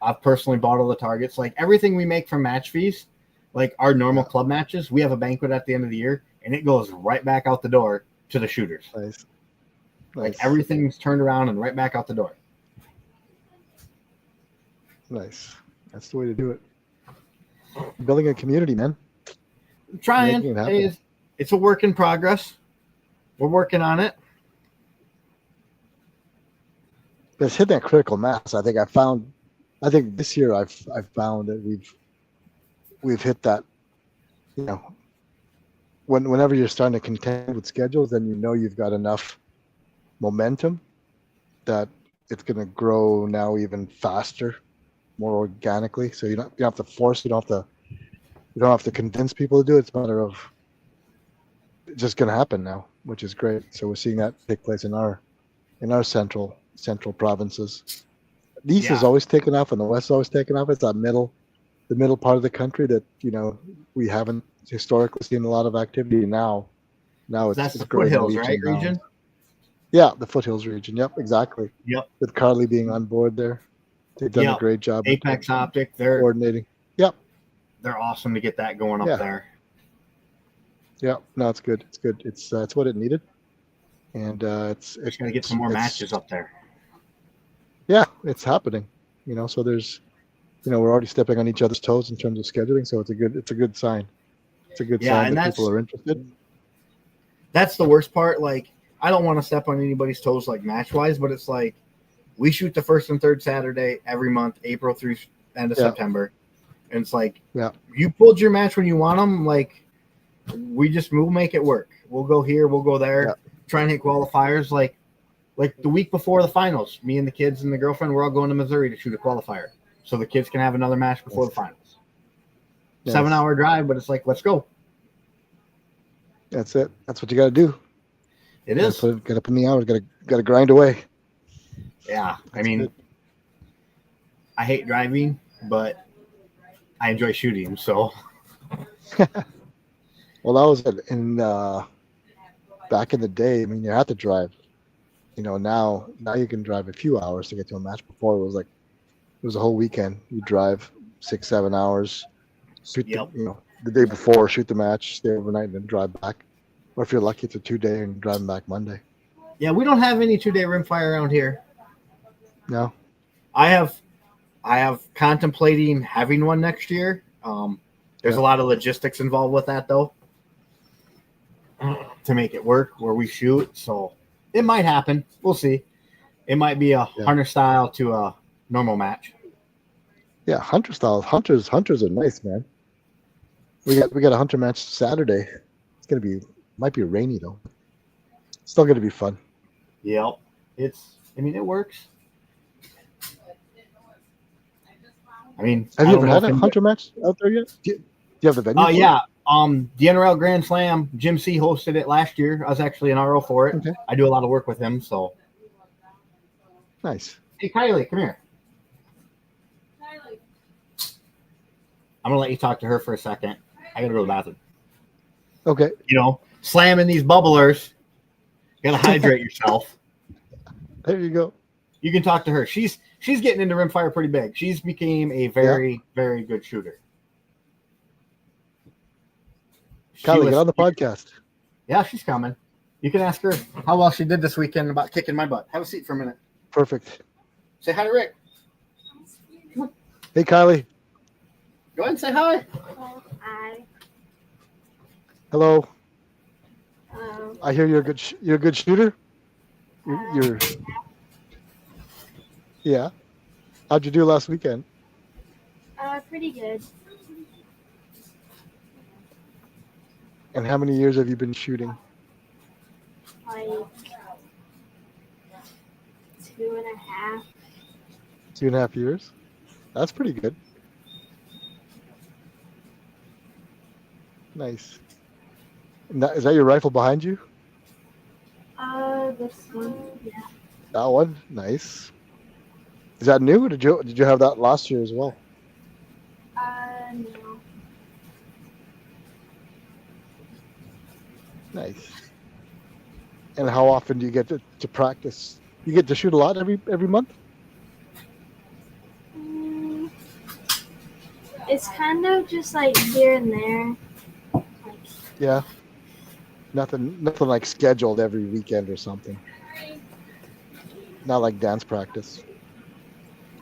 I've personally bought all the targets. Like, everything we make from match fees, like our normal club matches, we have a banquet at the end of the year, and it goes right back out the door to the shooters. Nice. Like, everything's turned around and right back out the door. Nice. That's the way to do it. Building a community, man. I'm trying. It's a work in progress. We're working on it. But it's hitting that critical mass. I think this year I've found that we've hit that, you know, whenever you're starting to contend with schedules, then you know you've got enough momentum that it's going to grow now even faster, more organically. So you don't have to force. You don't have to convince people to do it. It's a matter of it's just going to happen now, which is great. So we're seeing that take place in our central provinces. The east is always taken off, and the west is always taken off. It's the middle part of the country that, you know, we haven't historically seen a lot of activity. Now that's the foothills, right? Region. Yeah, the foothills region. Yep, exactly. Yep. With Carly being on board there, they've done a great job. Apex Optic, they're coordinating. Yep. They're awesome to get that going up there. Yeah, no, it's good. It's good. It's what it needed, and it's going to get some more matches up there. Yeah, it's happening. You know, so there's, you know, we're already stepping on each other's toes in terms of scheduling. So it's a good sign. It's a good sign that people are interested. That's the worst part. Like, I don't want to step on anybody's toes, like, match wise, but it's like we shoot the first and third Saturday every month, April through end of September, and it's like, you pulled your match when you want them. Like, we'll make it work. We'll go here, we'll go there, try and hit qualifiers. Like the week before the finals, me and the kids and the girlfriend, we're all going to Missouri to shoot a qualifier, so the kids can have another match before the finals. 7-hour drive, but it's like, let's go. That's it. That's what you got to do. It is. Got to put in the hours. Got to grind away. Yeah, I mean, I hate driving, but I enjoy shooting. So. Well, that was in back in the day. I mean, you had to drive. You know, now you can drive a few hours to get to a match. Before it was a whole weekend. You drive 6-7 hours. You know, the day before, shoot the match, stay overnight, and then drive back. Or if you're lucky, it's a 2-day and driving back Monday. Yeah, we don't have any 2-day rimfire around here. No. I have contemplating having one next year. There's a lot of logistics involved with that though, to make it work where we shoot. So it might happen. We'll see. It might be a hunter style to a normal match. Yeah, hunter style. Hunters are nice, man. We got a hunter match Saturday. It's might be rainy though. Still gonna be fun. Yep. It works. Have you ever had a hunter match out there yet? Do you have the venue? Yeah. The NRL Grand Slam, Jim C hosted it last year. I was actually an RO for it. Okay. I do a lot of work with him, so. Nice. Hey, Kylie, come here. I'm going to let you talk to her for a second. I got to go to the bathroom. Okay. Slamming these bubblers. You got to hydrate yourself. There you go. You can talk to her. She's getting into rimfire pretty big. She's became a very, very good shooter. Kylie, get on the podcast. Yeah, she's coming. You can ask her how well she did this weekend about kicking my butt. Have a seat for a minute. Perfect. Say hi to Rick. Hey, Kylie. Go ahead and say hi. Hi. Hello. Hello. I hear you're a good shooter. You're. Yeah. How'd you do last weekend? Pretty good. And how many years have you been shooting? Like 2.5. 2.5 years? That's pretty good. Nice. Is that your rifle behind you? This one, yeah. That one? Nice. Is that new? Or did you have that last year as well? No. Nice. And how often do you get to practice? You get to shoot a lot every month? It's kind of just like here and there. Yeah. Nothing like scheduled every weekend or something. Not like dance practice.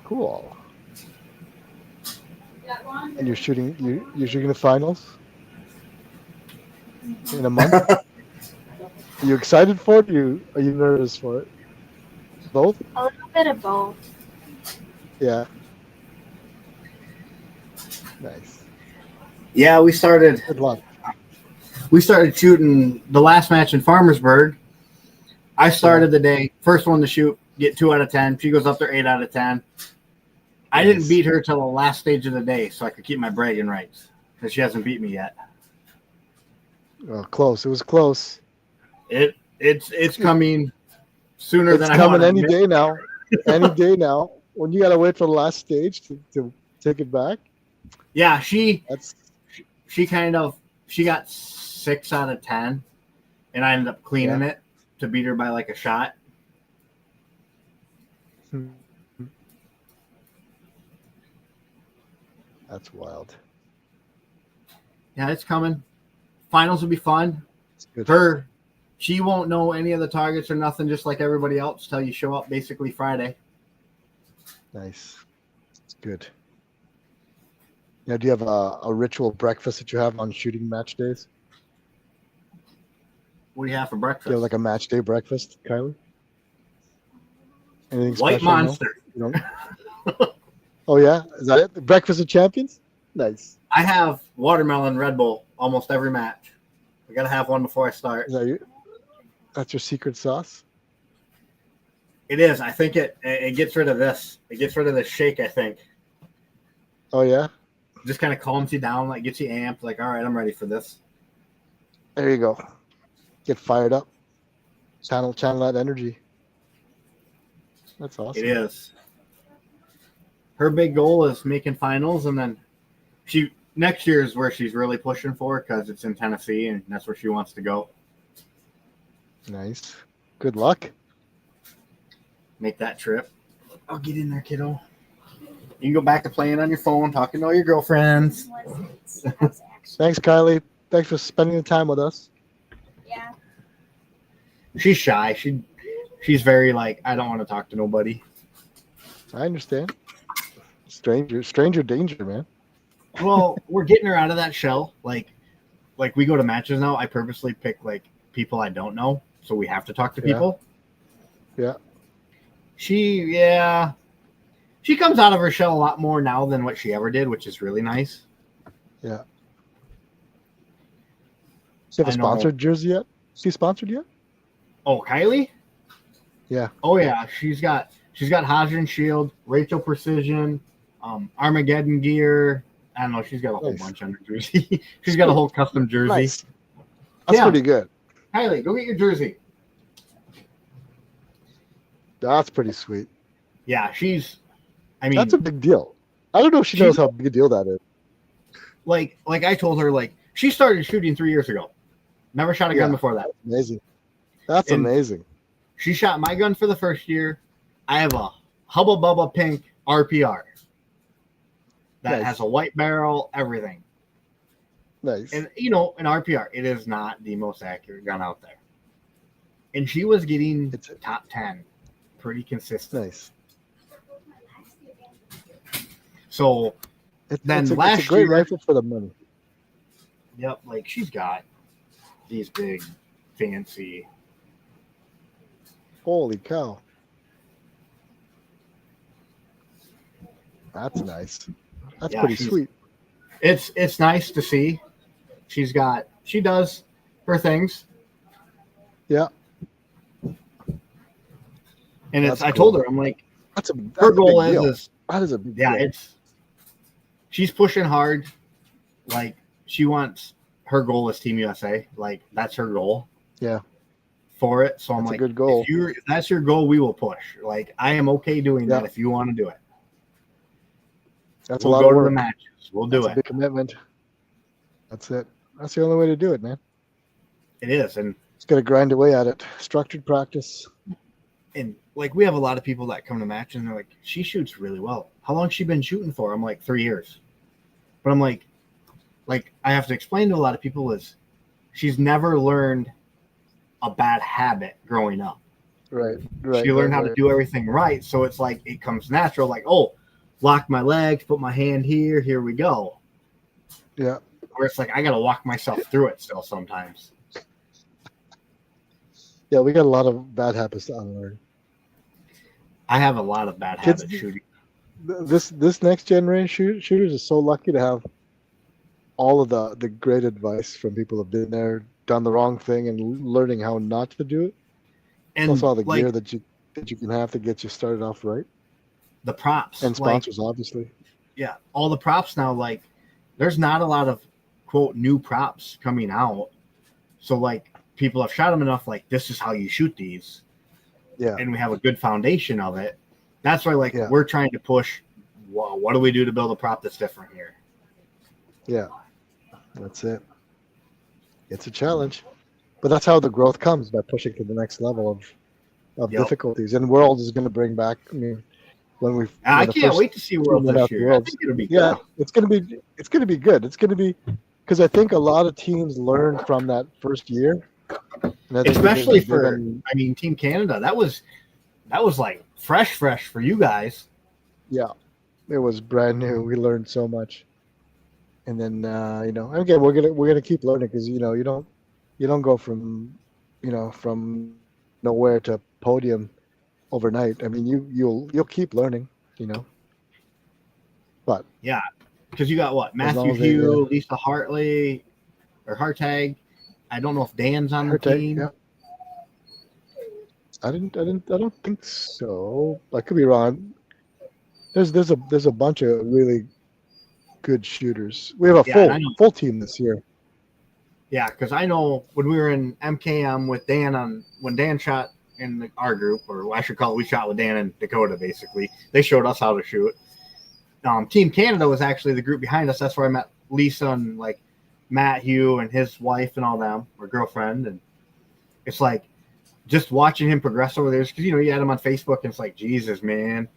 Cool. And you're shooting the finals in a month? Are you excited for it? Are you nervous for it? Both? A little bit of both. Yeah. Nice. Yeah, we started. Good luck. We started shooting the last match in Farmersburg. I started the day, first one to shoot, get 2 out of 10. She goes up there 8 out of 10. I didn't beat her till the last stage of the day, so I could keep my bragging rights because she hasn't beat me yet. Well, close. It was close. It's coming sooner than I want. It's coming any day now. Any day now. When you gotta wait for the last stage to take it back. Yeah, she got 6 out of 10, and I ended up cleaning it to beat her by like a shot. That's wild. Yeah, it's coming. Finals will be fun. She won't know any of the targets or nothing, just like everybody else, till you show up basically Friday. Nice. It's good. Now, do you have a ritual breakfast that you have on shooting match days? What do you have for breakfast? Do you have like a match day breakfast, Kylie? Anything White special? Monster. No? Oh, yeah? Is that it? The breakfast of champions? Nice. I have watermelon Red Bull almost every match. I got to have one before I start. That's your secret sauce? It is. I think it gets rid of this. It gets rid of the shake, I think. Oh, yeah? Just kind of calms you down, like gets you amped, like, all right, I'm ready for this. There you go. Get fired up. Channel that energy. That's awesome. It is. Her big goal is making finals, and then next year is where she's really pushing for because it's in Tennessee, and that's where she wants to go. Nice. Good luck. Make that trip. I'll get in there, kiddo. You can go back to playing on your phone, talking to all your girlfriends. I was Thanks, Kylie. Thanks for spending the time with us. Yeah. She's shy. She's very like, I don't want to talk to nobody. I understand. Stranger danger, man. Well, we're getting her out of that shell. Like we go to matches now. I purposely pick like people I don't know, so we have to talk to people. Yeah. She comes out of her shell a lot more now than what she ever did, which is really nice. Yeah. She have a sponsored jersey yet? She sponsored yet? Oh, Kylie? Yeah. Oh yeah, she's got Hodgin Shield, Rachel Precision, Armageddon gear. I don't know. She's got a whole bunch on her jersey. She's got a whole custom jersey. Nice. That's pretty good. Kylie, go get your jersey. That's pretty sweet. Yeah, that's a big deal. I don't know if she knows how big a deal that is. Like I told her, like, she started shooting 3 years ago. Never shot a gun before that. Amazing. That's amazing. She shot my gun for the first year. I have a Hubba Bubba pink RPR that has a white barrel, everything. Nice. And, an RPR, it is not the most accurate gun out there. And she was getting top 10 pretty consistent. Nice. So it's a great rifle for the money. Yep, like she's got these big, fancy. Holy cow. That's nice. That's pretty sweet. It's nice to see. She does her things. Yeah. And I told her, I'm like, her goal is that is a big deal. She's pushing hard. Like, her goal is Team USA. Like, that's her goal. Yeah. For it. So I'm that's like, a good goal. If that's your goal, we will push. Like, I am okay doing that if you want to do it. That's a lot of work. To the matches. We'll do it. A big commitment. That's it. That's the only way to do it, man. It is. And it's got to grind away at it. Structured practice. And like, we have a lot of people that come to matches and they're like, she shoots really well. How long has she been shooting for? I'm like, 3 years. But I'm like I have to explain to a lot of people is she's never learned a bad habit growing up. Right. She learned how to do everything right. So it's like, it comes natural. Like, oh, lock my legs, put my hand here we go. Yeah. Where it's like, I got to walk myself through it still sometimes. Yeah, we got a lot of bad habits to unlearn. I have a lot of bad habits shooting. This next generation shooters is so lucky to have all of the great advice from people who have been there, done the wrong thing, and learning how not to do it. And plus all the gear that you can have to get you started off right. The props. And sponsors, obviously. Yeah, all the props now, like, there's not a lot of, quote, new props coming out. So, like, people have shot them enough, like, this is how you shoot these. Yeah. And we have a good foundation of it. That's why, like, we're trying to push, well, what do we do to build a prop that's different here? Yeah. That's it. It's a challenge. But that's how the growth comes, by pushing to the next level of difficulties. And World is going to bring back, I mean, I can't wait to see World this year. I think it'll be good. It's going to be good. It's going to be, because I think a lot of teams learn from that first year. Especially for, Team Canada. That was like fresh for you guys. Yeah, it was brand new. We learned so much, and then again, we're gonna keep learning, because you don't go from from nowhere to podium overnight. I mean, you'll keep learning, But yeah, because you got what, Matthew Hugh, Lisa Hartley, or Hartag. I don't know if Dan's on the team. Yeah. I don't think so. I could be wrong. There's a bunch of really good shooters. We have a full team this year. Yeah, because I know when we were in MKM with Dan when Dan shot in our group, or I should call it, we shot with Dan and Dakota. Basically, they showed us how to shoot. Team Canada was actually the group behind us. That's where I met Lisa and like Matt Hugh and his wife and all them, or girlfriend. And it's like just watching him progress over there, because you had him on Facebook, and it's like, Jesus, man,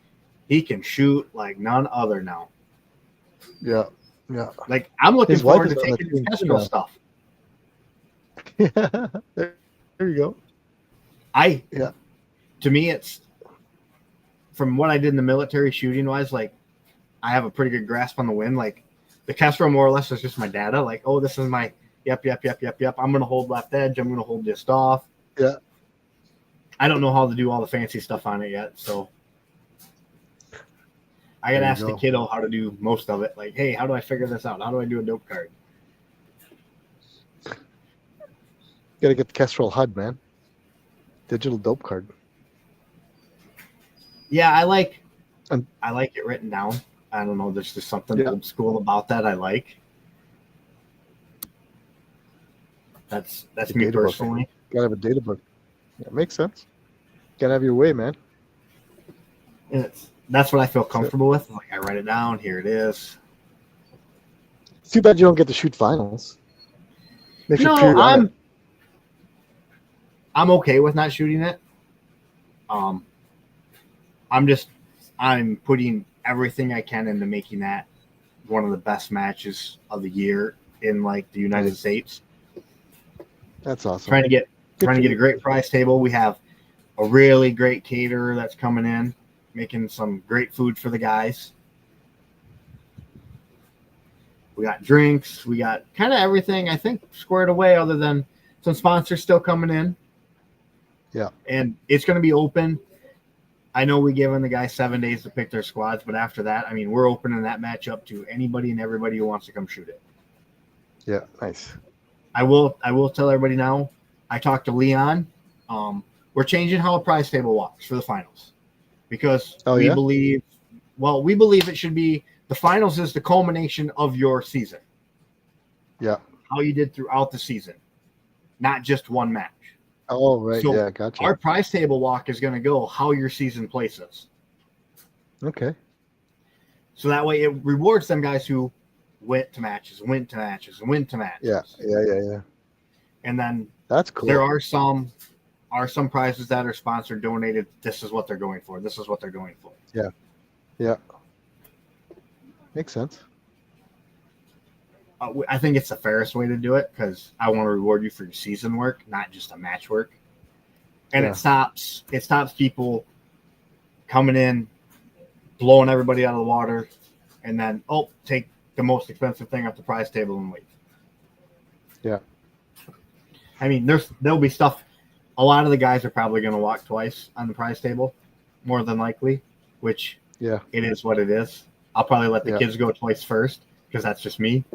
he can shoot like none other now. Yeah, Yeah. Like I'm looking His wife forward is to on the taking his team, Kestrel yeah. stuff. Yeah. There you go. Yeah. To me, it's from what I did in the military shooting wise, like I have a pretty good grasp on the wind. Like the Kestrel more or less is just my data. Like, oh, this is my yep. I'm gonna hold left edge. I'm gonna hold just off. Yeah. I don't know how to do all the fancy stuff on it yet, so I gotta ask the kiddo how to do most of it. Like, hey, how do I figure this out? How do I do a dope card? Gotta get the Kestrel HUD, man. Digital dope card. Yeah, I like it written down. I don't know. There's just something old school about that I like. That's me personally. Gotta have a data book. Yeah, makes sense. Gotta have your way, man. That's what I feel comfortable with. Like I write it down. Here it is. It's too bad you don't get to shoot finals. No, I'm okay with not shooting it. I'm putting everything I can into making that one of the best matches of the year in like the United States. That's awesome. Trying to get a great prize table. We have a really great caterer that's coming in, making some great food for the guys. We got drinks. We got kind of everything, I think, squared away other than some sponsors still coming in. Yeah. And it's going to be open. I know we given the guys 7 days to pick their squads, but after that, I mean, we're opening that match up to anybody and everybody who wants to come shoot it. Yeah, nice. I will tell everybody now. I talked to Leon. We're changing how a prize table walks for the finals because we believe it should be the finals is the culmination of your season. Yeah. How you did throughout the season, not just one match. Oh, right. So yeah, gotcha. Our prize table walk is going to go how your season places. Okay. So that way it rewards them guys who went to matches. Yeah. And then that's cool. There are some prizes that are sponsored, donated. This is what they're going for. Yeah. Yeah. Makes sense. I think it's the fairest way to do it because I want to reward you for your season work, not just a match work. And it stops people coming in, blowing everybody out of the water, and then take the most expensive thing off the prize table and leave. Yeah. I mean, there'll be stuff. A lot of the guys are probably going to walk twice on the prize table, more than likely, which it is what it is. I'll probably let the kids go twice first because that's just me.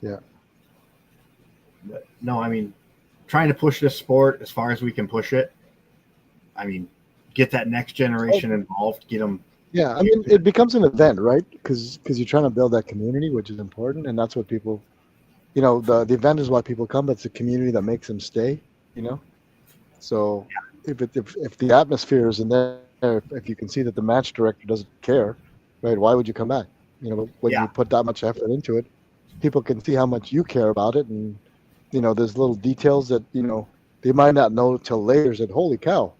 Yeah. But no, I mean, trying to push this sport as far as we can push it. I mean, get that next generation involved, get them. Yeah, I mean, it becomes an event, right? Because you're trying to build that community, which is important, and that's what people, the event is why people come. But it's the community that makes them stay, So if the atmosphere isn't there, if you can see that the match director doesn't care, right? Why would you come back? When you put that much effort into it, people can see how much you care about it, and there's little details that they might not know till later. Said, "Holy cow,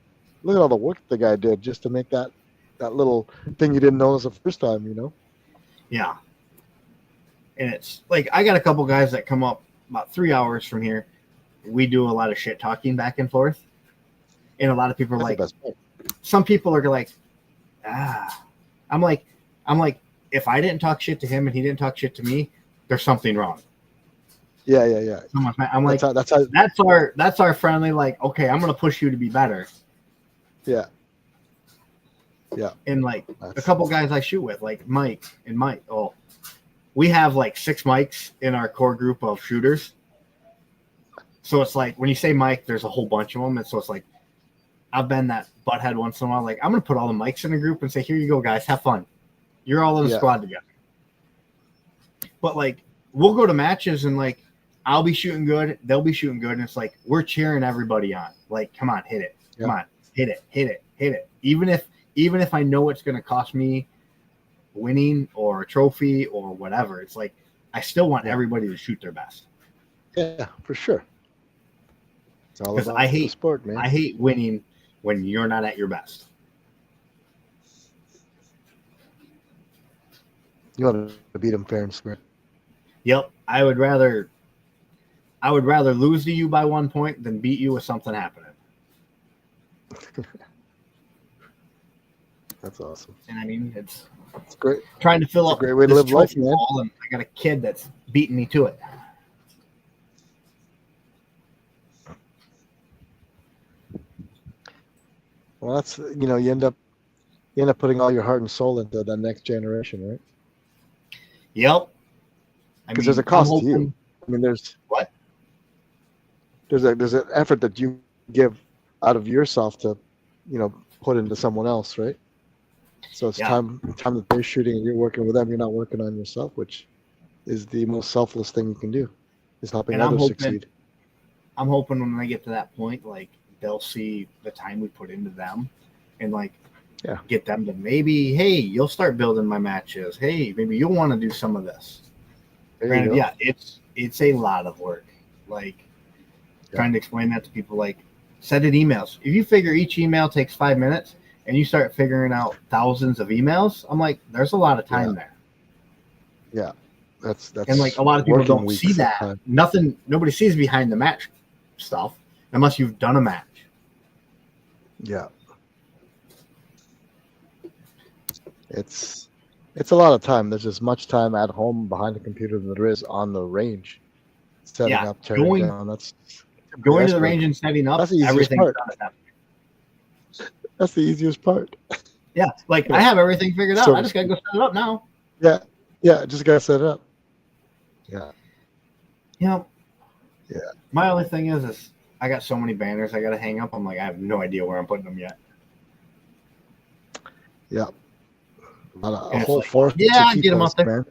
look at all the work the guy did just to make that little thing you didn't notice the first time." Yeah. And it's like I got a couple guys that come up about 3 hours from here. We do a lot of shit talking back and forth, and a lot of people are like, some people are like, I'm like, if I didn't talk shit to him and he didn't talk shit to me, there's something wrong. Yeah. I'm like, that's our friendly, like, okay, I'm gonna push you to be better. Yeah. And like a couple guys I shoot with, like Mike. Oh, we have like 6 mics in our core group of shooters. So it's like when you say Mike, there's a whole bunch of them, and so it's like I've been that butthead once in a while. Like I'm gonna put all the mics in a group and say, "Here you go, guys, have fun. You're all in a squad together." But like we'll go to matches and like I'll be shooting good, they'll be shooting good, and it's like we're cheering everybody on. Like, come on, hit it, come on, hit it. Even if I know it's gonna cost me winning or a trophy or whatever, it's like I still want everybody to shoot their best. Yeah, for sure. It's all about I hate the sport, man. I hate winning when you're not at your best. You want to beat them fair and square. Yep, I would rather lose to you by 1 point than beat you with something happening. That's awesome. And I mean, it's great. Trying to fill It's up a great way to this live life, trophy man. wall, and I got a kid that's beating me to it. Well, that's you end up putting all your heart and soul into the next generation, right? Yep. Because there's a cost to you. I mean, there's what? There's an effort that you give out of yourself to, put into someone else, right? So it's time that they're shooting and you're working with them. You're not working on yourself, which is the most selfless thing you can do, is helping others succeed. I'm hoping when I get to that point, like, they'll see the time we put into them and get them to maybe, hey, you'll start building my matches. Hey, maybe you'll want to do some of this. Granted, it's a lot of work. Trying to explain that to people, send in emails. If you figure each email takes 5 minutes and you start figuring out thousands of emails, I'm like, there's a lot of time there. Yeah. That's and a lot of people don't see that. Nobody sees behind the match stuff unless you've done a match. Yeah. It's a lot of time. There's as much time at home behind the computer than there is on the range. Setting up, tearing down. That's going to the range and setting up. That's the easiest part. That's the easiest part. Yeah, I have everything figured out. I just gotta go set it up now. Yeah, just gotta set it up. Yeah. Yeah. My only thing is I got so many banners I gotta hang up. I'm like, I have no idea where I'm putting them yet. Yeah. A whole forest. Yeah, get them up there.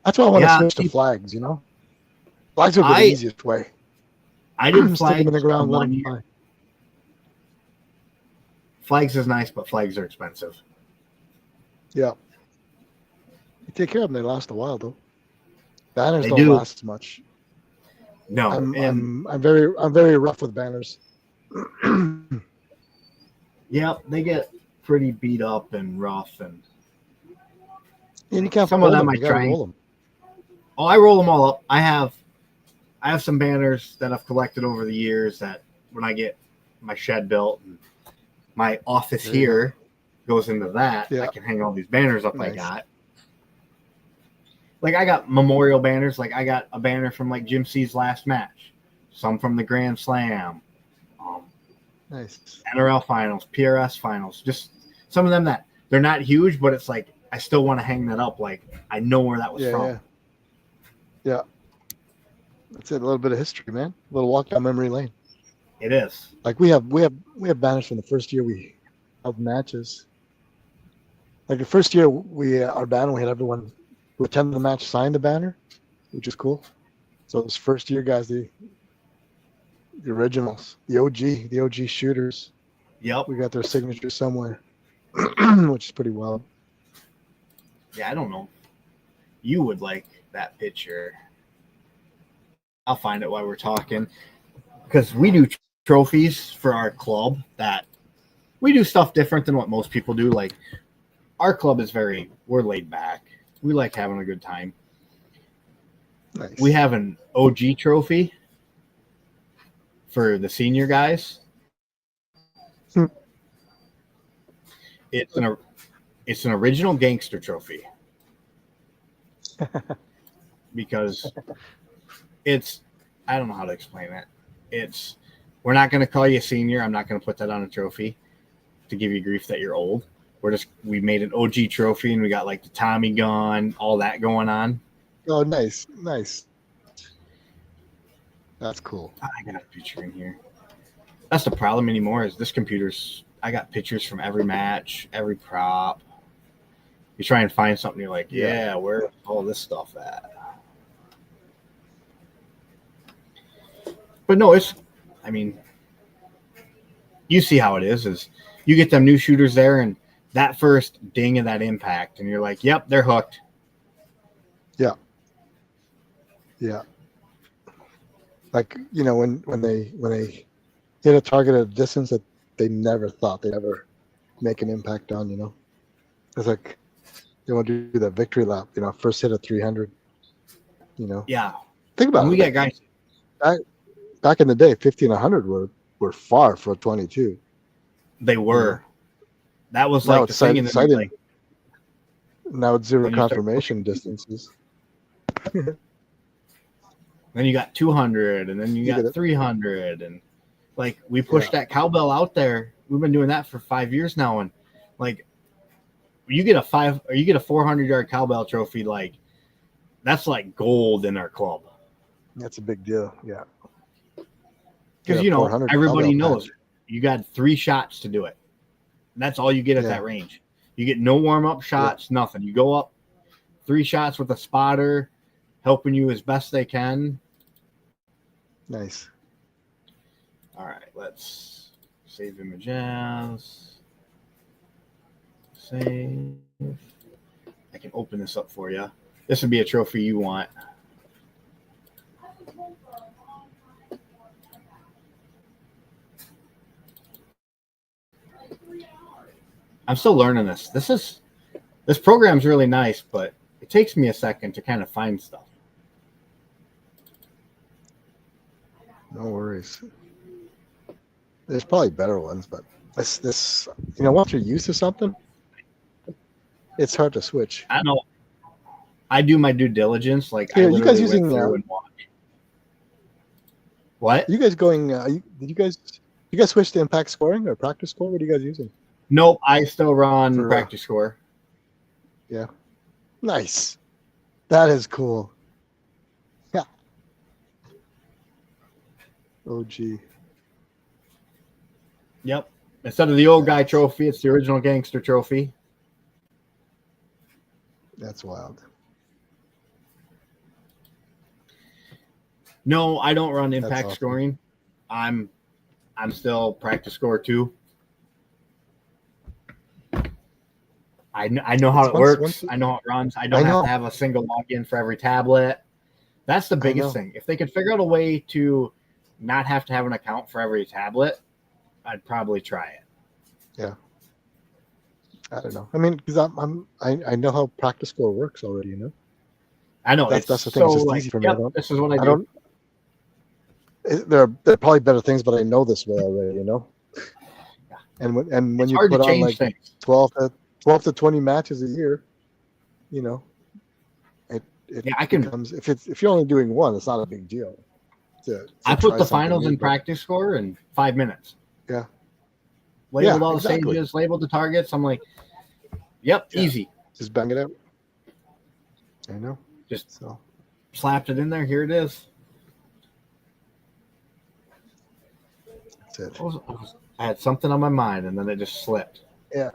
That's why I want to switch to flags. Flags are the easiest way. I did flags stick them in the ground. Let them fly. Flags is nice, but flags are expensive. Yeah. You take care of them; they last a while, though. Banners don't last as much. No, I'm very rough with banners. Yeah, they get pretty beat up and rough, and you can't. Some of them I try. Oh, I roll them all up. I have some banners that I've collected over the years that when I get my shed built and my office here goes into that, I can hang all these banners up. Nice. I got. I got memorial banners. I got a banner from Jim C's last match, some from the Grand Slam, nice NRL finals, PRS finals. Just some of them that they're not huge, but it's I still want to hang that up. I know where that was from. Yeah. That's it. A little bit of history, man. A little walk down memory lane. It is. We have banners from the first year we held matches. The first year our banner, we had everyone who attended the match sign the banner, which is cool. So this first year guys, the originals, the OG shooters. Yep. We got their signature somewhere, which is pretty wild. Yeah, I don't know. You would like that picture. I'll find it while we're talking. Because we do trophies for our club that we do stuff different than what most people do. Our club is we're laid back. We like having a good time. Nice. We have an OG trophy for the senior guys. It's an original gangster trophy. Because I don't know how to explain it. We're not going to call you a senior. I'm not going to put that on a trophy to give you grief that you're old. We made an OG trophy and we got the Tommy gun, all that going on. Oh, nice. That's cool. I got a picture in here. That's the problem anymore is this I got pictures from every match, every prop. You try and find something, you're like, where's all this stuff at? But no, you see how it is you get them new shooters there and that first ding of that impact, and you're like, yep, they're hooked. Yeah. When they hit a target at a distance that they never thought they'd ever make an impact on, It's They want to do that victory lap, first hit of 300. Yeah. Think about And we it. got guys. Back in the day, 50 and 100 were far for a 22. They were. That was Now like the it's thing. And then exciting. Now it's zero when you start confirmation distances. then you got 200, and then you You got get it. 300, and like we pushed that cowbell out there. We've been doing that for 5 years now, and like you get a 400-yard cowbell trophy, like that's like gold in our club. That's a big deal. Yeah. Because Get a 400 everybody cowbell knows patch. you got 3 shots to do it. And that's all you get at that range. You get no warm-up shots, nothing. You go up 3 shots with a spotter, helping you as best they can. Nice. All right, let's save images. Save. I can open this up for you. This would be a trophy you want. I'm still learning this. This program's really nice, but it takes me a second to kind of find stuff. No worries. There's probably better ones, but this once you're used to something, it's hard to switch. I know. I do my due diligence. Like Here, I you guys literally using went through and watched. What? You guys going? Did you guys switch to impact scoring or practice score? What are you guys using? Nope, I still run For, practice score. Yeah, nice. That is cool. Yeah. OG. Yep. Instead of the old guy trophy, it's the original gangster trophy. That's wild. No, I don't run impact awesome. scoring. I'm still practice score too. I know how it works. I know how it runs. I don't have to have a single login for every tablet. That's the biggest thing. If they could figure out a way to not have to have an account for every tablet, I'd probably try it. Yeah. I don't know. I mean, because I know how practice score works already. I know that's the thing. It's just easy for me. This is what I do. There are probably better things, but I know this way already. Yeah. And when it's you hard put to on change like things. 12 to 20 matches a year, I can. becomes, if you're only doing one, it's not a big deal. I put the finals in practice score in 5 minutes. Yeah. Labeled all the stages, labeled the targets. I'm like, yep, easy. Just bang it out. I know. Just slapped it in there. Here it is. That's it. I had something on my mind, and then it just slipped. Yeah.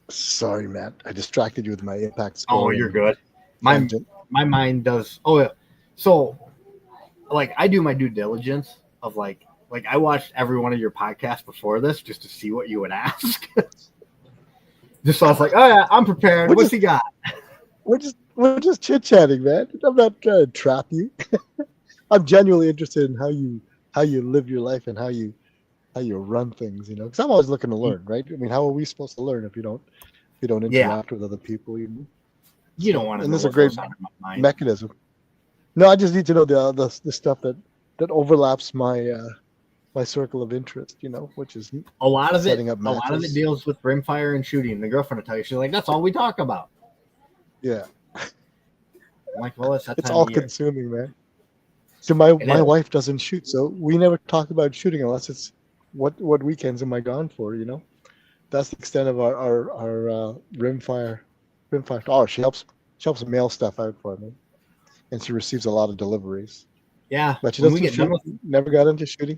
Sorry, Matt. I distracted you with my impact score. Oh, you're good. My mind does. Oh, yeah. So, like, I do my due diligence of like I watched every one of your podcasts before this just to see what you would ask. Just so I was like, oh yeah, I'm prepared. What's he got? We're just chit chatting, man. I'm not trying to trap you. I'm genuinely interested in how you live your life and how you run things. Because I'm always looking to learn, right? I mean, how are we supposed to learn if you don't interact with other people? You don't want to. And this is a great mechanism. No, I just need to know the stuff that overlaps my my circle of interest, which is a lot of setting it. Up a lot of it deals with rimfire and shooting. The girlfriend will tell you, she's like, "That's all we talk about." Yeah. I'm like, well, it's all consuming, man. So my wife doesn't shoot, so we never talk about shooting unless it's what weekends am I gone for? That's the extent of our rimfire. Oh, she helps mail stuff out for me, and she receives a lot of deliveries. Yeah, but she never got into shooting.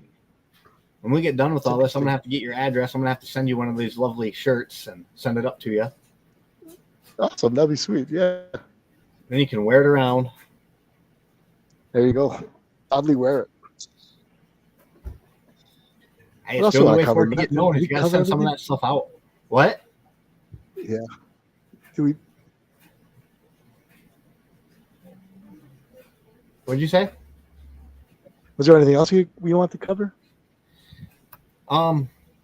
When we get done with all this, I'm gonna have to get your address. I'm gonna have to send you one of these lovely shirts and send it up to you. Awesome, that'd be sweet. Yeah. Then you can wear it around. There you go. Oddly wear it. Hey, it's the only way for it to get known is you gotta send some of that stuff out. What? Yeah. What'd you say? Was there anything else we want to cover?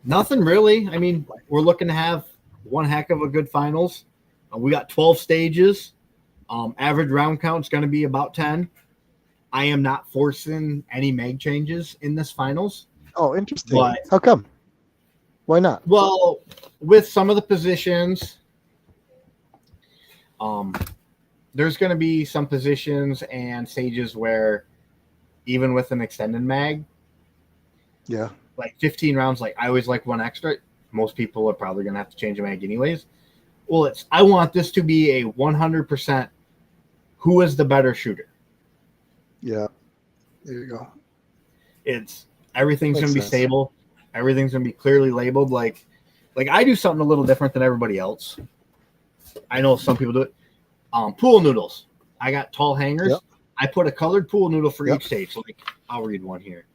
Nothing really. I mean, we're looking to have one heck of a good finals. We got 12 stages. Average round count is going to be about 10. I am not forcing any mag changes in this finals. Oh, interesting. But, how come? Why not? Well, with some of the positions, there's going to be some positions and stages where even with an extended mag, Yeah. like 15 rounds, like I always like one extra. Most people are probably going to have to change a mag anyways. Well, I want this to be a 100% who is the better shooter. Yeah. There you go. Everything's going to be sense. stable. Everything's going to be clearly labeled. Like I do something a little different than everybody else. I know some people do it. Pool noodles. I got tall hangers. Yep. I put a colored pool noodle for Yep. each stage. Like I'll read one here.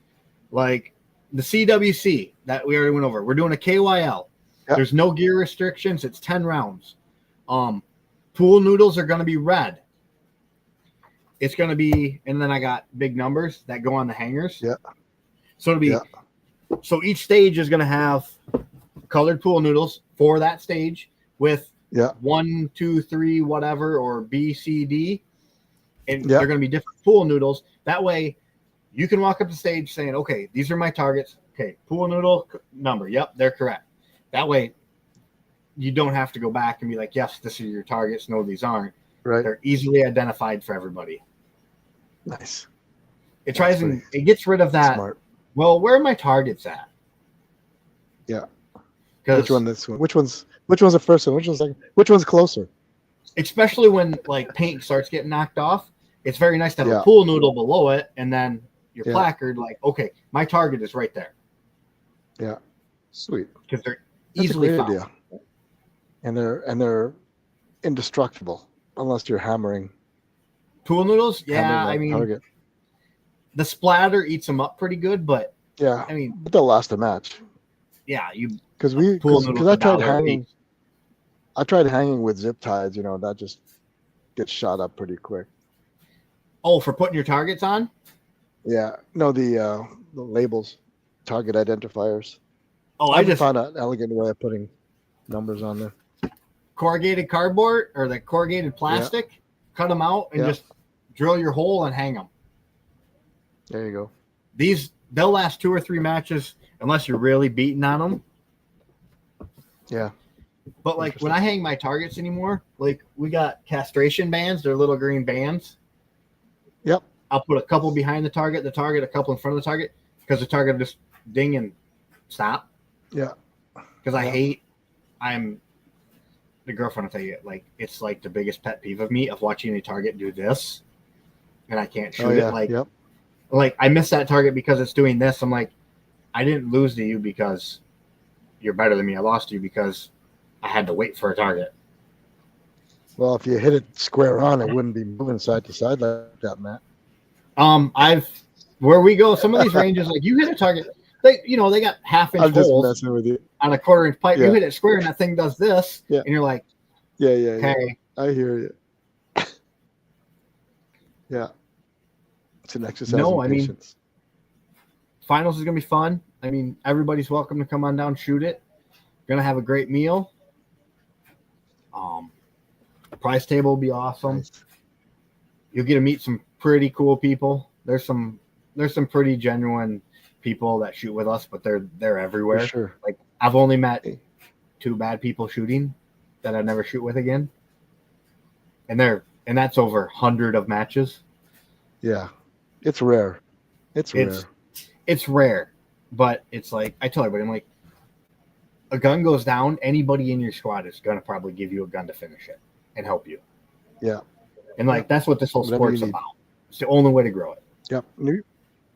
Like the CWC that we already went over. We're doing a KYL. Yep. There's no gear restrictions. It's 10 rounds. Pool noodles are going to be red. It's going to be, and then I got big numbers that go on the hangers. Yeah. So it'll be, so each stage is going to have colored pool noodles for that stage with 1, 2, 3, whatever, or B, C, D. And they're going to be different pool noodles. That way you can walk up the stage saying, okay, these are my targets. Okay, pool noodle number. Yep, they're correct. That way you don't have to go back and be like, yes, this are your targets. No, these aren't. Right. They're easily identified for everybody. Nice. It tries and it gets rid of that. Smart. Well, where are my targets at? Yeah. Which one? This one. Which one's the first one? Which one's second? Which one's closer? Especially when like paint starts getting knocked off, it's very nice to have Yeah. a pool noodle below it, and then your placard. Like, okay, my target is right there. Yeah. Sweet. Because they're That's easily a great found. idea. And they're indestructible unless you're hammering. Pool noodles, yeah. hammering that I mean, target. the splatter eats them up pretty good, but Yeah. I mean, But they'll last a match. yeah, Because pool noodles I tried $1 hanging. each. I tried hanging with zip ties. That just gets shot up pretty quick. Oh, for putting your targets on? Yeah. No, the labels, target identifiers. Oh, I I just just found an elegant way of putting numbers on there. corrugated cardboard or the corrugated plastic, cut them out and just drill your hole and hang them. There you go. They'll last 2 or 3 matches unless you're really beating on them. Yeah. But like when I hang my targets anymore, like we got castration bands, they're little green bands. Yep. I'll put a couple behind the target, a couple in front of the target, because the target will just ding and stop. Yeah. Because the girlfriend will tell you, like, it's like the biggest pet peeve of me of watching a target do this and I can't shoot it. Like I missed that target because it's doing this. I'm like, I didn't lose to you because you're better than me. I lost to you because I had to wait for a target. Well, if you hit it square on, it wouldn't be moving side to side like that, Matt. Where we go, some of these ranges, like you hit a target, they got half-inch I'm just holes messing with you. on a quarter-inch pipe. Yeah. You hit it square, and that thing does this, and you're like, Yeah. okay, I hear you. Yeah. It's an exercise No, in I mean, patience. finals is gonna be fun. I mean, everybody's welcome to come on down, shoot it. Gonna have a great meal. The prize table will be awesome. Nice. You'll get to meet some pretty cool people. There's some pretty genuine people that shoot with us, but they're everywhere. For sure. Like I've only met 2 bad people shooting that I never shoot with again. And that's over 100 of matches. Yeah. It's rare. It's rare, but it's like I tell everybody, I'm like, a gun goes down, anybody in your squad is gonna probably give you a gun to finish it and help you. Yeah. And like that's what this whole Whatever sport's you need. about. It's the only way to grow it. Yep.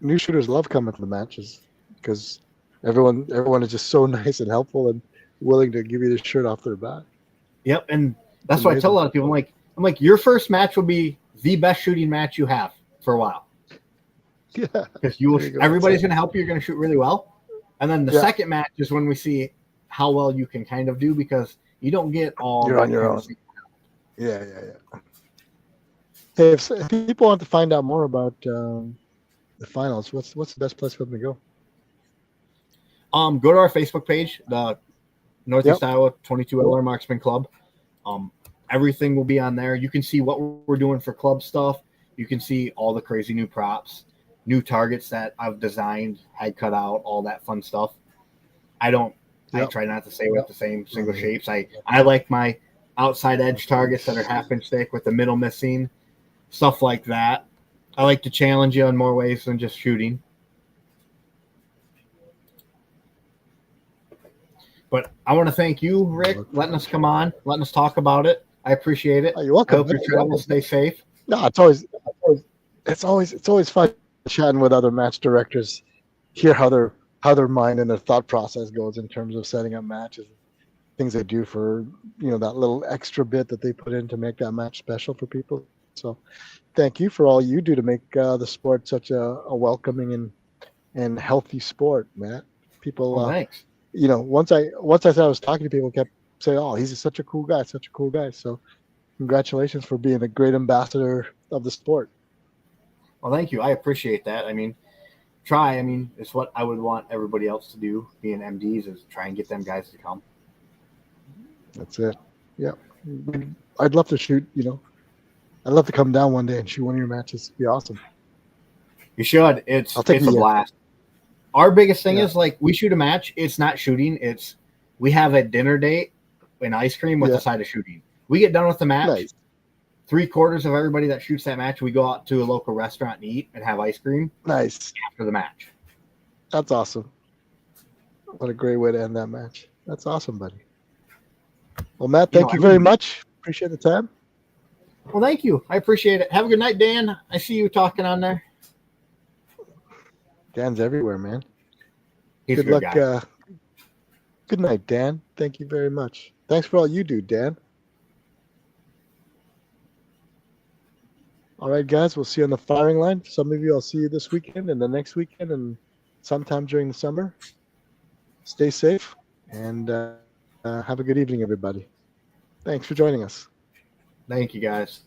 New shooters love coming to the matches because everyone is just so nice and helpful and willing to give you the shirt off their back. Yep, and that's what I tell a lot of people. I'm like, your first match will be the best shooting match you have for a while. Yeah. Because everybody's going to help you. You're going to shoot really well. And then the second match is when we see how well you can kind of do because you don't get all. You're on your own. Yeah. Hey, if people want to find out more about the finals, what's the best place for them to go? Go to our Facebook page, the Northeast Iowa 22 LR Marksmen Club. Everything will be on there. You can see what we're doing for club stuff. You can see all the crazy new props, new targets that I've designed, had cut out, all that fun stuff. I try not to stay with the same single shapes. I like my outside edge targets that are half-inch thick with the middle missing, stuff like that. I like to challenge you in more ways than just shooting. But I want to thank you, Rick, letting us come on, letting us talk about it. I appreciate it. Oh, you're welcome. I hope your travels stay safe. No, it's always fun chatting with other match directors, hear how their mind and their thought process goes in terms of setting up matches, things they do for that little extra bit that they put in to make that match special for people. So, thank you for all you do to make the sport such a welcoming and healthy sport, Matt. People, Thanks. Once I said I was talking to people, kept saying, "Oh, he's such a cool guy, such a cool guy." So, congratulations for being a great ambassador of the sport. Well, thank you. I appreciate that. It's what I would want everybody else to do, being MDs, is try and get them guys to come. That's it. Yeah. I'd love to shoot, I'd love to come down one day and shoot one of your matches. It'd be awesome. You should. It's a blast. Our biggest thing is, we shoot a match. It's not shooting. It's we have a dinner date and ice cream with a side of shooting. We get done with the match. Nice. 3/4 of everybody that shoots that match, we go out to a local restaurant and eat and have ice cream. Nice. After the match. That's awesome. What a great way to end that match. That's awesome, buddy. Well, Matt, thank you very much. Appreciate the time. Well, thank you. I appreciate it. Have a good night, Dan. I see you talking on there. Dan's everywhere, man. He's good luck. Guy. Good night, Dan. Thank you very much. Thanks for all you do, Dan. All right, guys, we'll see you on the firing line. Some of you, I'll see you this weekend and the next weekend and sometime during the summer. Stay safe and have a good evening, everybody. Thanks for joining us. Thank you, guys.